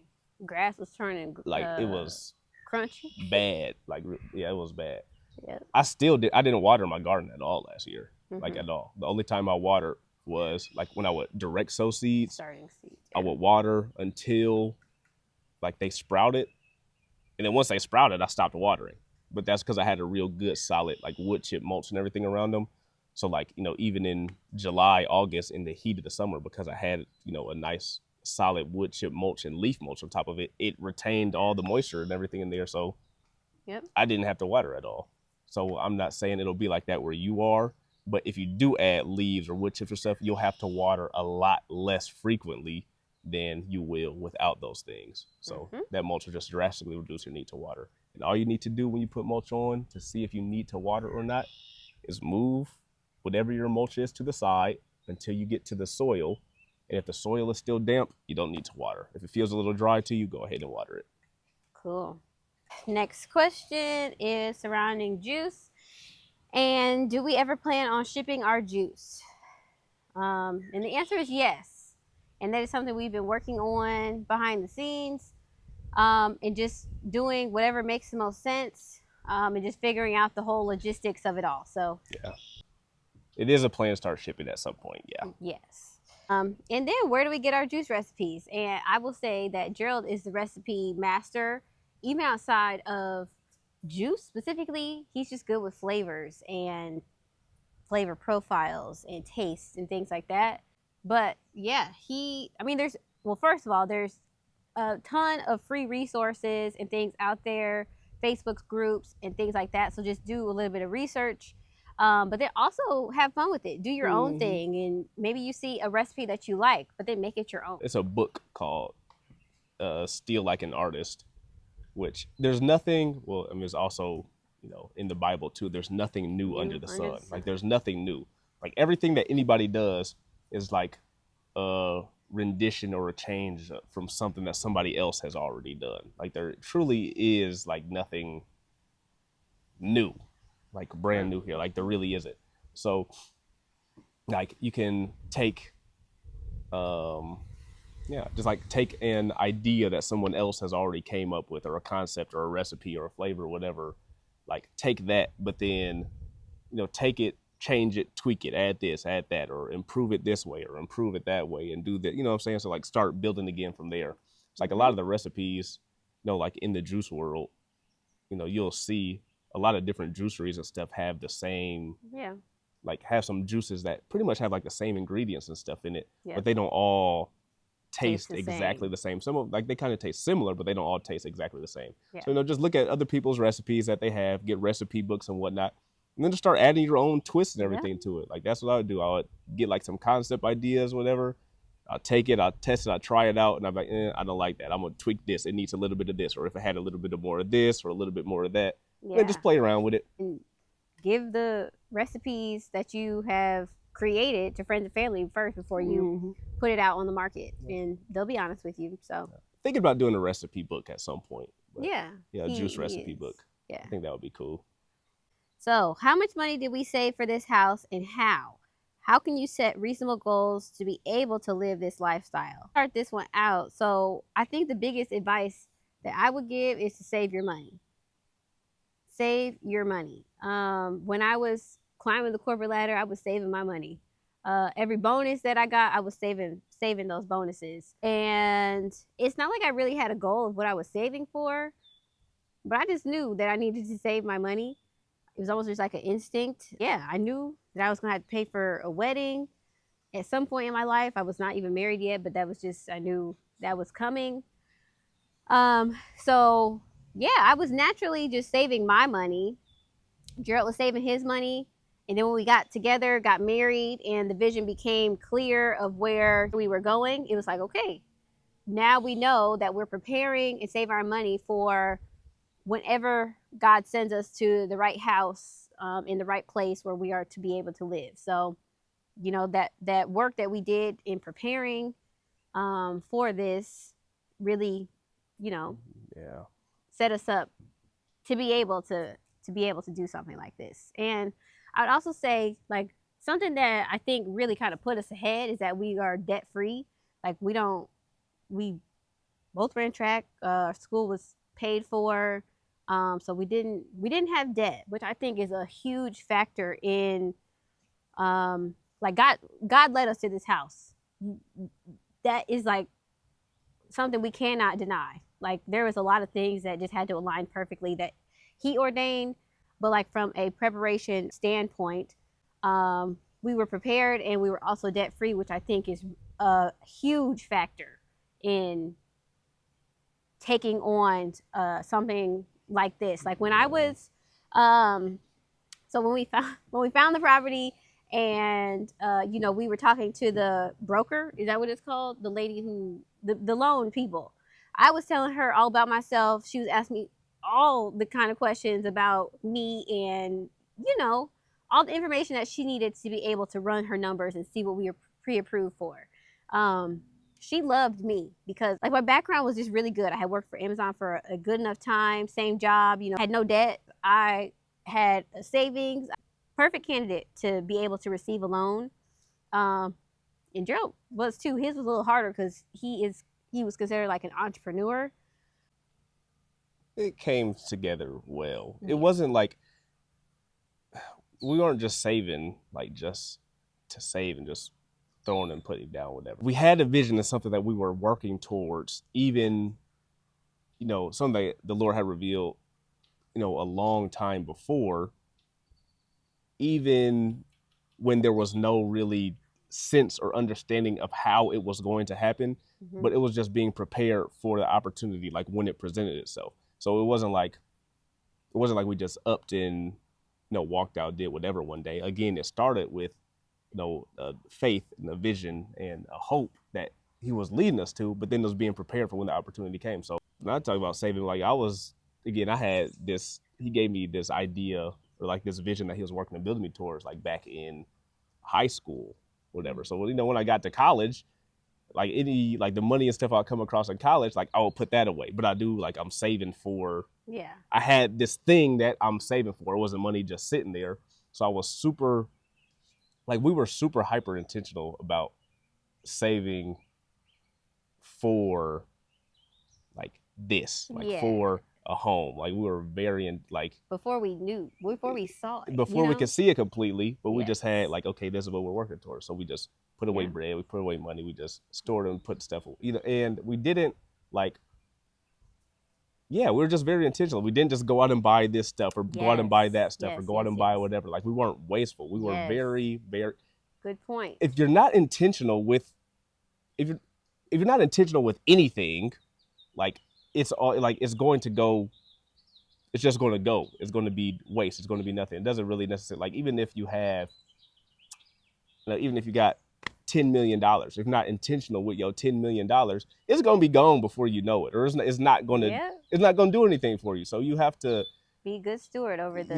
Grass was turning. It was Crunchy. Bad. Like, yeah, it was bad. Yeah. I didn't water my garden at all last year. Like at all. The only time I watered was like when I would direct sow seeds. Starting seeds. Yeah. I would water until like they sprouted. And then once they sprouted, I stopped watering. But that's because I had a real good solid like wood chip mulch and everything around them. So like, even in July, August, in the heat of the summer, because I had, a nice solid wood chip mulch and leaf mulch on top of it, it retained all the moisture and everything in there. So I didn't have to water at all. So I'm not saying it'll be like that where you are, but if you do add leaves or wood chips or stuff, you'll have to water a lot less frequently than you will without those things. So that mulch will just drastically reduce your need to water. And all you need to do when you put mulch on to see if you need to water or not is move whatever your mulch is to the side until you get to the soil. And if the soil is still damp, you don't need to water. If it feels a little dry to you, go ahead and water it. Cool. Next question is surrounding juice. And do we ever plan on shipping our juice? And the answer is yes. And that is something we've been working on behind the scenes, and just doing whatever makes the most sense, and just figuring out the whole logistics of it all. So yeah, it is a plan to start shipping at some point. Yeah. Yes. And then where do we get our juice recipes? And I will say that Gerald is the recipe master, even outside of juice specifically. He's just good with flavors and flavor profiles and tastes and things like that. But yeah, first of all, there's a ton of free resources and things out there, Facebook groups and things like that. So just do a little bit of research, but then also have fun with it. Do your own thing, and maybe you see a recipe that you like, but then make it your own. It's a book called Steal Like an Artist, which there's nothing, there's also, in the Bible too, there's nothing new under the sun. Like there's nothing new. Like everything that anybody does is like a rendition or a change from something that somebody else has already done. Like there truly is like nothing new, like brand new here. Like there really isn't. So like you can take, just like take an idea that someone else has already came up with, or a concept or a recipe or a flavor or whatever, like take that, but then, take it, change it, tweak it, add this, add that, or improve it this way or improve it that way and do that, what I'm saying? So like start building again from there. It's like a lot of the recipes, like in the juice world, you'll see a lot of different juiceries and stuff have the same, like have some juices that pretty much have like the same ingredients and stuff in it, but they don't all taste exactly the same. Some of like they kind of taste similar, but they don't all taste exactly the same. So just look at other people's recipes that they have, get recipe books and whatnot, and then just start adding your own twists and everything to it. Like that's what I would do. I would get like some concept ideas, whatever. I'll take it, I'll test it, I'll try it out, and I'm like, I don't like that. I'm gonna tweak this. It needs a little bit of this, or if it had a little bit of more of this, or a little bit more of that, then just play around with it. And give the recipes that you have created to friends and family first before you put it out on the market, and they'll be honest with you. So thinking about doing a recipe book at some point. A juice recipe book. I think that would be cool. So how much money did we save for this house, and how can you set reasonable goals to be able to live this lifestyle? Start this one out. So I think the biggest advice that I would give is to save your money. Save your money. When I was climbing the corporate ladder, I was saving my money. Every bonus that I got, I was saving those bonuses. And it's not like I really had a goal of what I was saving for, but I just knew that I needed to save my money. It was almost just like an instinct. Yeah, I knew that I was gonna have to pay for a wedding at some point in my life. I was not even married yet, but that was just, I knew that was coming. So yeah, I was naturally just saving my money. Gerald was saving his money. And then when we got together, got married, and the vision became clear of where we were going, it was like, okay, now we know that we're preparing and save our money for whenever God sends us to the right house, in the right place where we are to be able to live. So, that work that we did in preparing for this really, set us up to be able to do something like this. And I'd also say, like, something that I think really kind of put us ahead is that we are debt free. Like we both ran track. Our school was paid for. So we didn't have debt, which I think is a huge factor in like God led us to this house. That is like something we cannot deny. Like there was a lot of things that just had to align perfectly that he ordained, but like from a preparation standpoint, we were prepared and we were also debt free, which I think is a huge factor in taking on something like this. Like when I was, so when we found the property, and you know, we were talking to the broker. Is that what it's called? The lady who the loan people. I was telling her all about myself. She was asking me all the kind of questions about me, and you know, all the information that she needed to be able to run her numbers and see what we were pre-approved for. She loved me because like my background was just really good. I had worked for Amazon for a good enough time, same job, you know, had no debt. I had a savings, perfect candidate to be able to receive a loan. And Gerald was too. His was a little harder because he was considered like an entrepreneur. It came together well. Yeah. It wasn't like we weren't just saving like just to save and just throwing and putting down whatever. We had a vision of something that we were working towards, even, you know, something that the Lord had revealed, you know, a long time before, even when there was no really sense or understanding of how it was going to happen, but it was just being prepared for the opportunity, like when it presented itself. So it wasn't like we just upped and, you know, walked out, did whatever one day. Again, it started with, you know, faith and a vision and a hope that he was leading us to, but then it was being prepared for when the opportunity came. So when I talk about saving, like I had this, he gave me this idea or like this vision that he was working and building me towards like back in high school, whatever. So, you know, when I got to college, like the money and stuff I'll come across in college, like I will put that away. But I do, like, I'm saving for, I had this thing that I'm saving for. It wasn't money just sitting there. So I was super, like, we were super hyper intentional about saving for like this, like for a home. Like we were very before we saw it, before we could see it completely, but we just had like, okay, this is what we're working towards. So we just put away bread, we put away money, we just stored and put stuff, you know, and we didn't like, we were just very intentional. We didn't just go out and buy this stuff or go out and buy that stuff or go out and buy whatever. Like we weren't wasteful. We were very, very good point. If you're not intentional with, if you're not intentional with anything, like it's all like it's going to go. It's just going to go. It's going to be waste. It's going to be nothing. It doesn't really necessarily, like, even if you have, you know, even if you got $10 million, if you're not intentional with your $10 million, it's going to be gone before you know it, or it's not going to do anything for you. So you have to be a good steward over the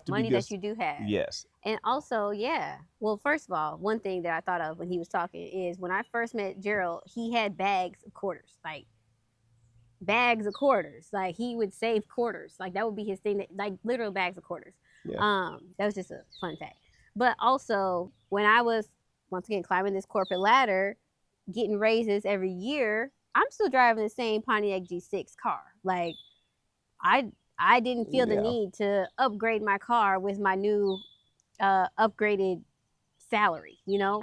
money that you do have. Yes. And also, well, first of all, one thing that I thought of when he was talking is when I first met Gerald, he had bags of quarters, like bags of quarters. Like he would save quarters. Like that would be his thing, like literal bags of quarters. That was just a fun fact. But also when I was once again climbing this corporate ladder, getting raises every year, I'm still driving the same Pontiac G6 car. Like I didn't feel the need to upgrade my car with my new upgraded salary, you know?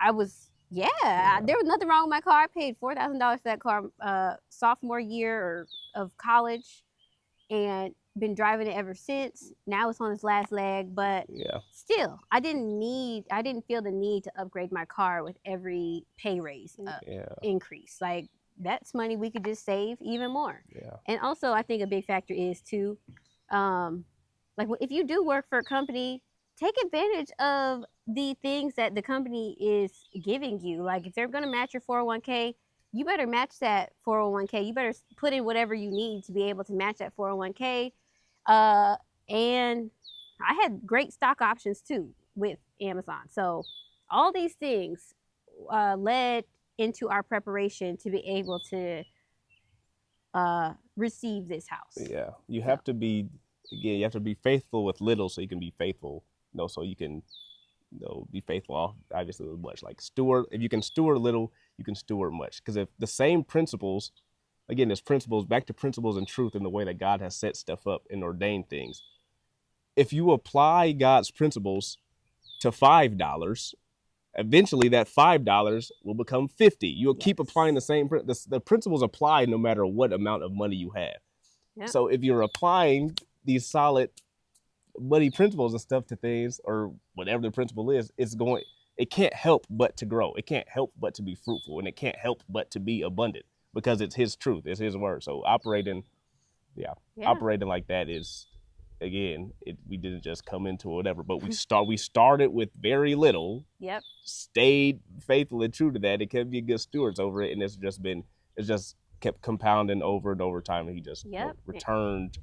I was there was nothing wrong with my car. I paid $4,000 for that car sophomore year of college and been driving it ever since. Now it's on its last leg, but still, I didn't feel the need to upgrade my car with every pay raise increase. Like that's money we could just save even more. And also I think a big factor is too, like if you do work for a company, take advantage of the things that the company is giving you. Like if they're going to match your 401k, you better match that 401k. You better put in whatever you need to be able to match that 401k. And I had great stock options too with Amazon. So all these things led into our preparation to be able to receive this house. You have to be, again, you have to be faithful with little so you can be faithful, you know, so you can, you know, be faithful obviously with much. Like if you can steward little, you can steward much. Because if the same principles again, it's principles, back to principles and truth in the way that God has set stuff up and ordained things. If you apply God's principles to $5, eventually that $5 will become 50. You'll keep applying the principles apply no matter what amount of money you have. Yep. So if you're applying these solid money principles and stuff to things, or whatever the principle is, it can't help but to grow. It can't help but to be fruitful, and it can't help but to be abundant because it's his truth, it's his word. So operating like that is, again, we didn't just come into whatever, but we started with very little. Yep. Stayed faithful and true to that. It kept being good stewards over it, and it's just kept compounding over and over time, and he just returned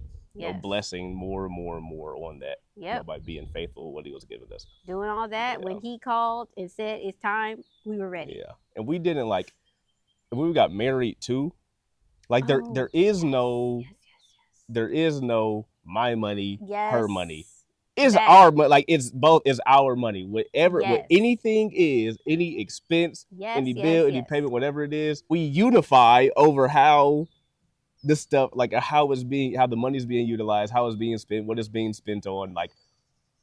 blessing more and more and more on that. By being faithful what he was giving us. Doing all that when he called and said it's time, we were ready. Yeah. And we didn't when we got married too, there is no my money, her money. It's our money. It's both. It's our money. Whatever, what anything is, any expense, any bill, any payment, whatever it is, we unify over how this stuff, how the money's being utilized, how it's being spent, what it's being spent on.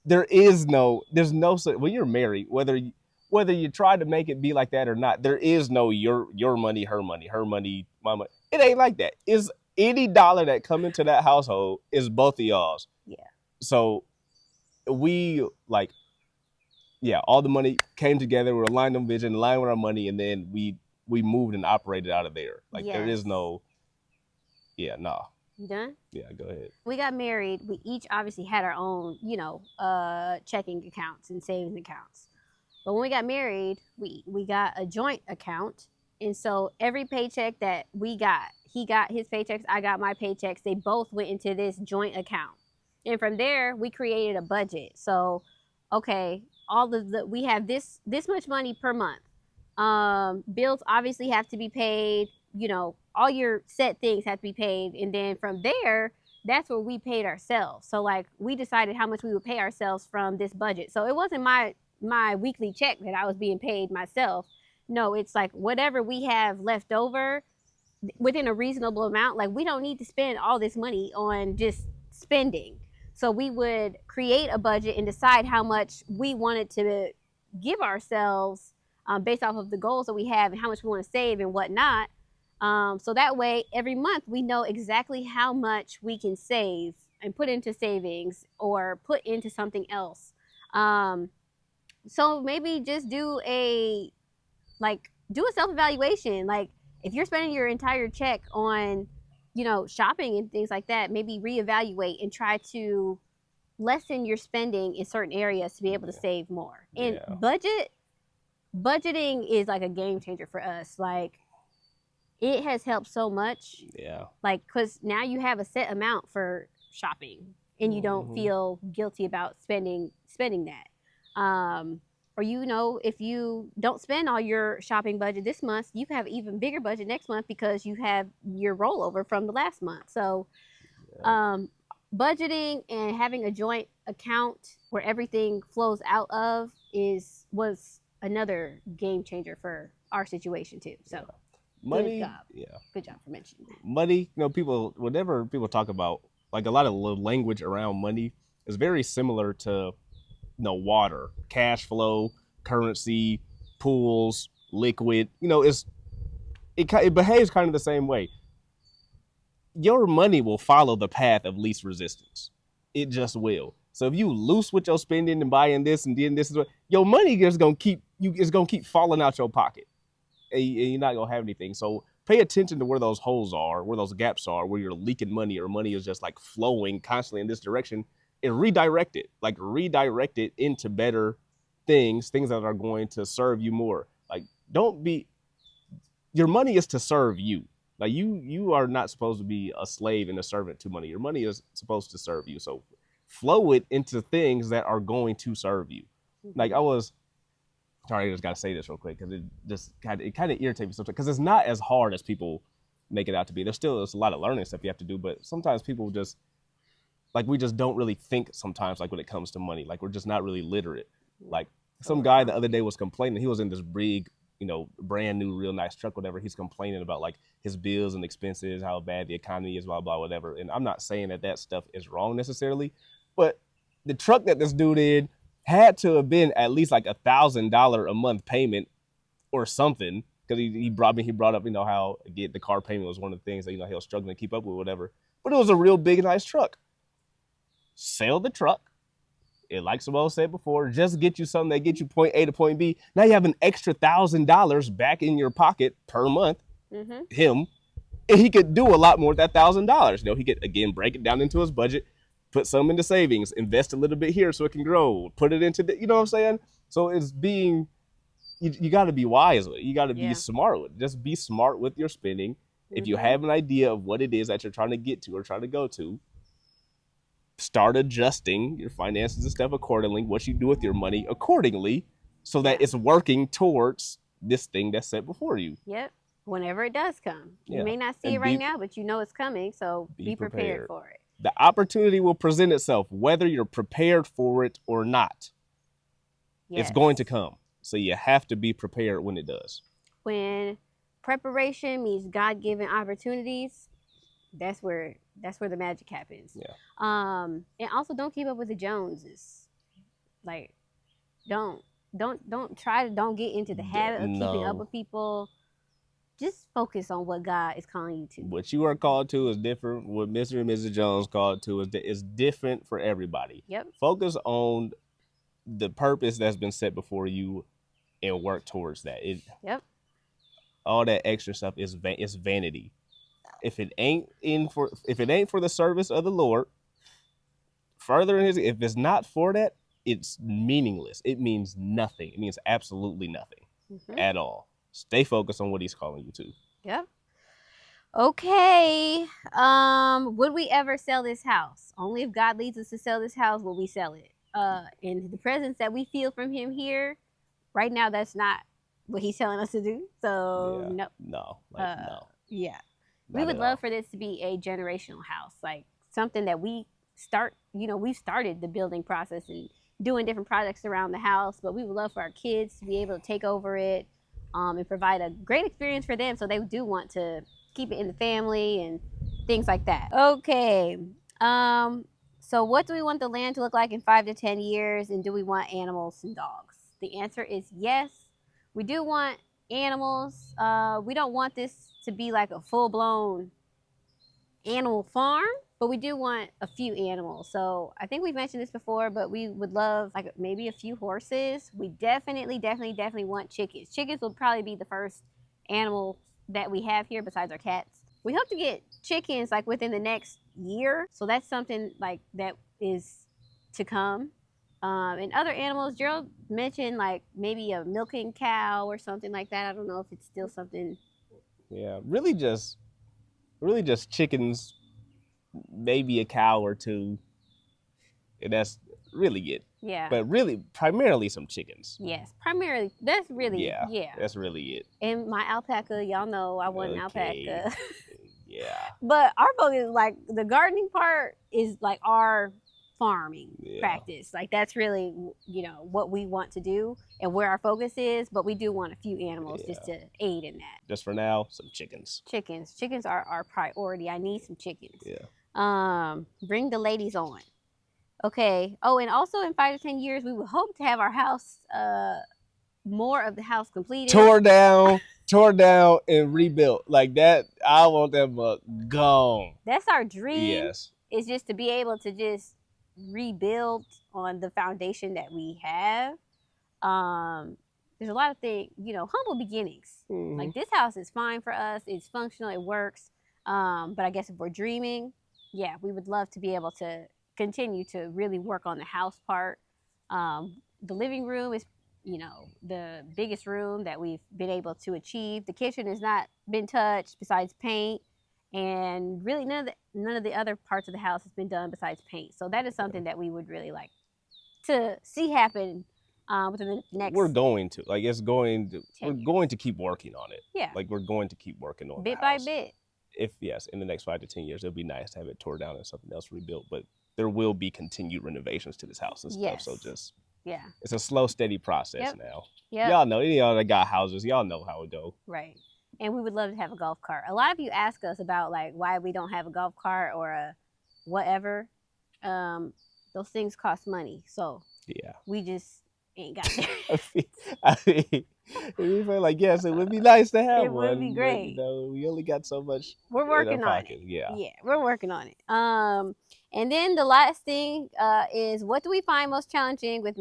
There's no, when you're married, whether you try to make it be like that or not, there is no your money, her money, my money. It ain't like that. It's any dollar that come into that household is both of y'all's. Yeah. So we all the money came together. We're aligned on vision, aligned with our money, and then we moved and operated out of there. There is no. Yeah, nah. You done? Yeah, go ahead. We got married. We each obviously had our own, checking accounts and savings accounts. But when we got married, we got a joint account. And so every paycheck that we got, he got his paychecks, I got my paychecks. They both went into this joint account. And from there, we created a budget. So, okay, we have this much money per month. Bills obviously have to be paid. All your set things have to be paid. And then from there, that's where we paid ourselves. So we decided how much we would pay ourselves from this budget. So it wasn't my weekly check that I was being paid myself. No, it's whatever we have left over within a reasonable amount. We don't need to spend all this money on just spending. So we would create a budget and decide how much we wanted to give ourselves based off of the goals that we have and how much we want to save and whatnot. So that way, every month, we know exactly how much we can save and put into savings or put into something else. So maybe just do a self-evaluation. If you're spending your entire check on, shopping and things like that, maybe reevaluate and try to lessen your spending in certain areas to be able to save more. And budgeting is a game changer for us. It has helped so much. Yeah. Because now you have a set amount for shopping and you don't feel guilty about spending that. Or, if you don't spend all your shopping budget this month, you have even bigger budget next month because you have your rollover from the last month. So budgeting and having a joint account where everything flows out of was another game changer for our situation too. So money, good job for mentioning that. Money, whenever people talk about a lot of language around money is very similar to water, cash flow, currency, pools, liquid. It behaves kind of the same way. Your money will follow the path of least resistance. It just will. So if you loose with your spending and buying this and doing this, your money is gonna keep falling out your pocket, and you're not gonna have anything. So pay attention to where those holes are, where those gaps are, where you're leaking money or money is just flowing constantly in this direction. And redirect it into better things that are going to serve you more. Your money is to serve you. You are not supposed to be a slave and a servant to money. Your money is supposed to serve you. So flow it into things that are going to serve you. I just got to say this real quick because it kind of irritates me sometimes because it's not as hard as people make it out to be. There's a lot of learning stuff you have to do, but sometimes people just we just don't really think sometimes when it comes to money. We're just not really literate. Some guy the other day was complaining. He was in this big, brand new, real nice truck, whatever. He's complaining about his bills and expenses, how bad the economy is, blah, blah, whatever. And I'm not saying that stuff is wrong necessarily, but the truck that this dude in had to have been at least like $1,000 a month payment or something. Because he brought up, how again, the car payment was one of the things that, he was struggling to keep up with, whatever. But it was a real big, nice truck. Sell the truck. And like Simone said before, just get you something that gets you point A to point B. Now you have an extra $1,000 back in your pocket per month. Him, and he could do a lot more with that $1,000. He could again break it down into his budget, put some into savings, invest a little bit here so it can grow, put it into you know what I'm saying? So it's being, you got to be wise with it. You got to be smart with it. Just be smart with your spending. If you have an idea of what it is that you're trying to get to or trying to go to, start adjusting your finances and stuff accordingly, what you do with your money accordingly, so that it's working towards this thing that's set before you. Yep. Whenever it does come. You may not see it right now, but you know it's coming, so be prepared for it. The opportunity will present itself, whether you're prepared for it or not. Yes. It's going to come. So you have to be prepared when it does. When preparation means God-given opportunities, that's where the magic happens. Yeah. And also don't keep up with the Joneses. Like, don't get into the habit of keeping up with people. Just focus on what God is calling you to. What you are called to is different. What Mr. and Mrs. Jones called to is different for everybody. Yep. Focus on the purpose that's been set before you and work towards that. Yep. All that extra stuff is vanity. If it ain't for the service of the Lord, if it's not for that, it's meaningless. It means nothing. It means absolutely nothing at all. Stay focused on what he's calling you to. Yep. Okay. Would we ever sell this house? Only if God leads us to sell this house will we sell it. In the presence that we feel from him here, right now, that's not what he's telling us to do. So no. No. Yeah. We would love for this to be a generational house, like something that we've started the building process and doing different projects around the house, but we would love for our kids to be able to take over it. And provide a great experience for them, so they do want to keep it in the family and things like that. Okay, so what do we want the land to look like in 5 to 10 years, and do we want animals and dogs? The answer is yes. We do want animals. We don't want this to be like a full-blown animal farm, but we do want a few animals. So I think we've mentioned this before, but we would love like maybe a few horses. We definitely want chickens. Chickens will probably be the first animal that we have here besides our cats. We hope to get chickens like within the next year. So that's something like that is to come. And other animals, Gerald mentioned like maybe a milking cow or something like that. I don't know if it's still something. Yeah, really just chickens, maybe a cow or two, and that's really it. Yeah. But really, primarily some chickens. Yes, primarily. That's really, that's really it. And my alpaca, y'all know I want an alpaca. Yeah. But our focus, like the gardening part, is like our farming practice. Like that's really, what we want to do and where our focus is. But we do want a few animals just to aid in that. Just for now, some chickens. Chickens are our priority. I need some chickens. Yeah. Bring the ladies on. Okay. Oh, and also in 5 to 10 years, we would hope to have our house, more of the house completed. Tore down and rebuilt. Like that, I want that mug gone. That's our dream. Yes. It's just to be able to just rebuild on the foundation that we have. There's a lot of things, humble beginnings. Mm-hmm. Like this house is fine for us. It's functional. It works. But I guess if we're dreaming, we would love to be able to continue to really work on the house part. The living room is, the biggest room that we've been able to achieve. The kitchen has not been touched besides paint, and really none of the other parts of the house has been done besides paint. So that is something that we would really like to see happen within the next. We're going to we're going to keep working on it. Yeah. Like we're going to keep working on bit by bit. If in the next 5 to 10 years, it'll be nice to have it tore down and something else rebuilt. But there will be continued renovations to this house and stuff. Yes. So just it's a slow, steady process now. Yeah. Y'all know, any of y'all that got houses, y'all know how it go. Right. And we would love to have a golf cart. A lot of you ask us about like why we don't have a golf cart or a whatever. Those things cost money, so yeah, we just ain't got there. I mean, we feel like yes, it would be nice to have it one. It would be great. But, you know, we only got so much. We're working on it. Yeah, we're working on it. And then the last thing is, what do we find most challenging with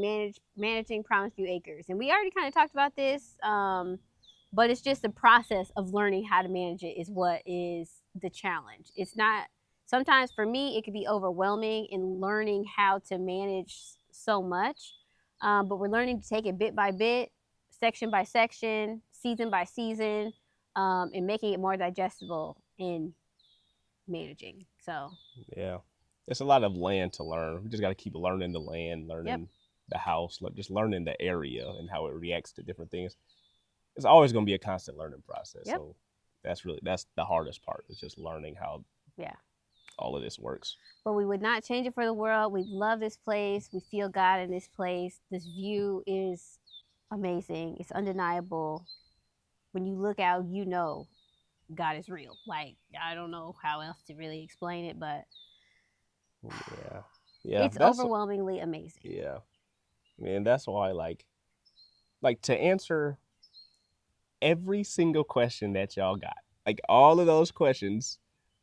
managing Promise View Acres? And we already kind of talked about this, but it's just the process of learning how to manage it is what is the challenge. It's not. Sometimes for me, it could be overwhelming in learning how to manage so much, but we're learning to take it bit by bit, section by section, season by season, and making it more digestible in managing. So yeah, it's a lot of land to learn. We just got to keep learning the land, learning the house, just learning the area and how it reacts to different things. It's always going to be a constant learning process. So that's the hardest part. It's just learning how all of this works. But we would not change it for the world. We love this place. We feel God in this place. This view is amazing. It's undeniable. When you look out, you know God is real. Like, I don't know how else to really explain it, but it's overwhelmingly amazing. Yeah. I mean, that's why like to answer every single question that y'all got, like all of those questions,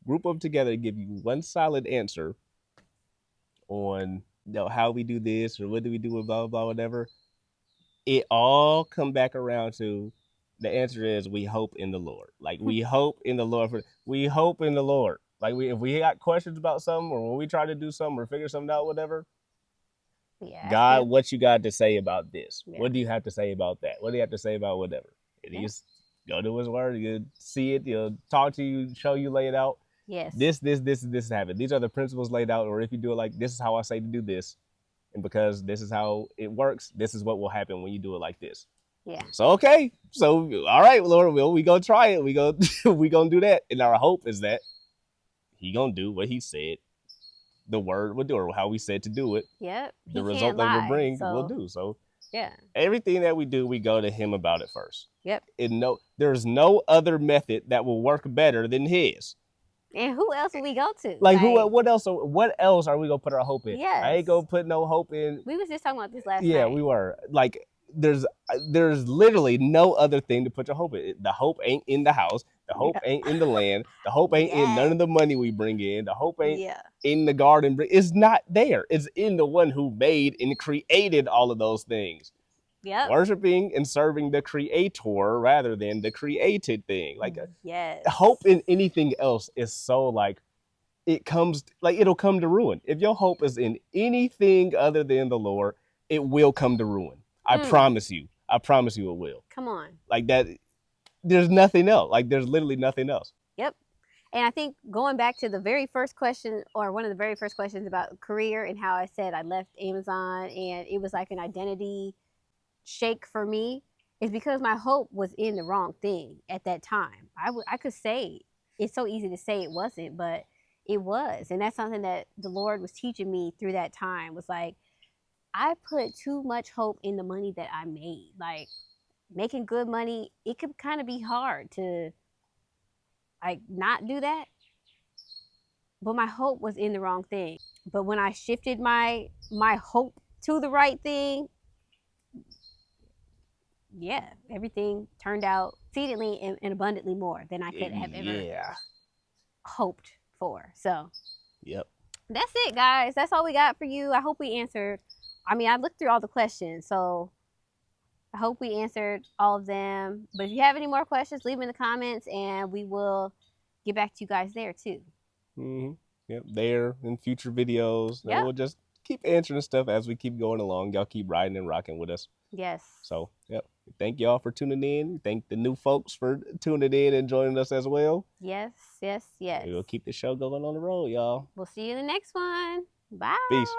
group them together to give you one solid answer on how we do this or what do we do with blah blah blah, whatever. It all come back around to the answer is we hope in the Lord. Like we hope in the Lord. We hope in the Lord. Like if we got questions about something or when we try to do something or figure something out, whatever. God, what you got to say about this? What do you have to say about that? What do you have to say about whatever? And you just go to his word. You see it. He'll talk to you, show you, lay it out. Yes. This happened. These are the principles laid out. Or if you do it like this is how I say to do this. And because this is how it works, this is what will happen when you do it like this. Yeah. So, okay. So, all right, Lord, we going to try it. we going to do that. And our hope is that he going to do what he said the word will do, or how we said to do it. Yep. The result that we'll bring, we'll do. So, yeah. Everything that we do, we go to him about it first. Yep. And there's no other method that will work better than his. And who else will we go to? Like what else are we gonna put our hope in? Yes. I ain't gonna put no hope in. We was just talking about this last night. Yeah, we were. Like there's literally no other thing to put your hope in. The hope ain't in the house. The hope ain't in the land. The hope ain't in none of the money we bring in. The hope ain't in the garden. It's not there. It's in the one who made and created all of those things. Yep. Worshiping and serving the creator rather than the created thing. Like hope in anything else is so like it'll come to ruin. If your hope is in anything other than the Lord, it will come to ruin. I promise you. I promise you it will. Come on. Like that, there's nothing else. Like there's literally nothing else. Yep. And I think going back to the very first question, or one of the very first questions about career and how I said I left Amazon and it was like an identity shake for me, is because my hope was in the wrong thing at that time. I could say, it's so easy to say it wasn't, but it was. And that's something that the Lord was teaching me through that time, was like, I put too much hope in the money that I made. Like making good money, it could kind of be hard to like not do that. But my hope was in the wrong thing. But when I shifted my hope to the right thing, everything turned out exceedingly and abundantly more than I could have ever hoped for. So, that's it, guys. That's all we got for you. I hope we answered. I mean, I looked through all the questions, so I hope we answered all of them. But if you have any more questions, leave them in the comments, and we will get back to you guys there too. Yep, there in future videos. And we'll just keep answering stuff as we keep going along. Y'all keep riding and rocking with us. Yes. So, thank y'all for tuning in. Thank the new folks for tuning in and joining us as well. Yes. We'll keep the show going on the road, y'all. We'll see you in the next one. Bye. Peace.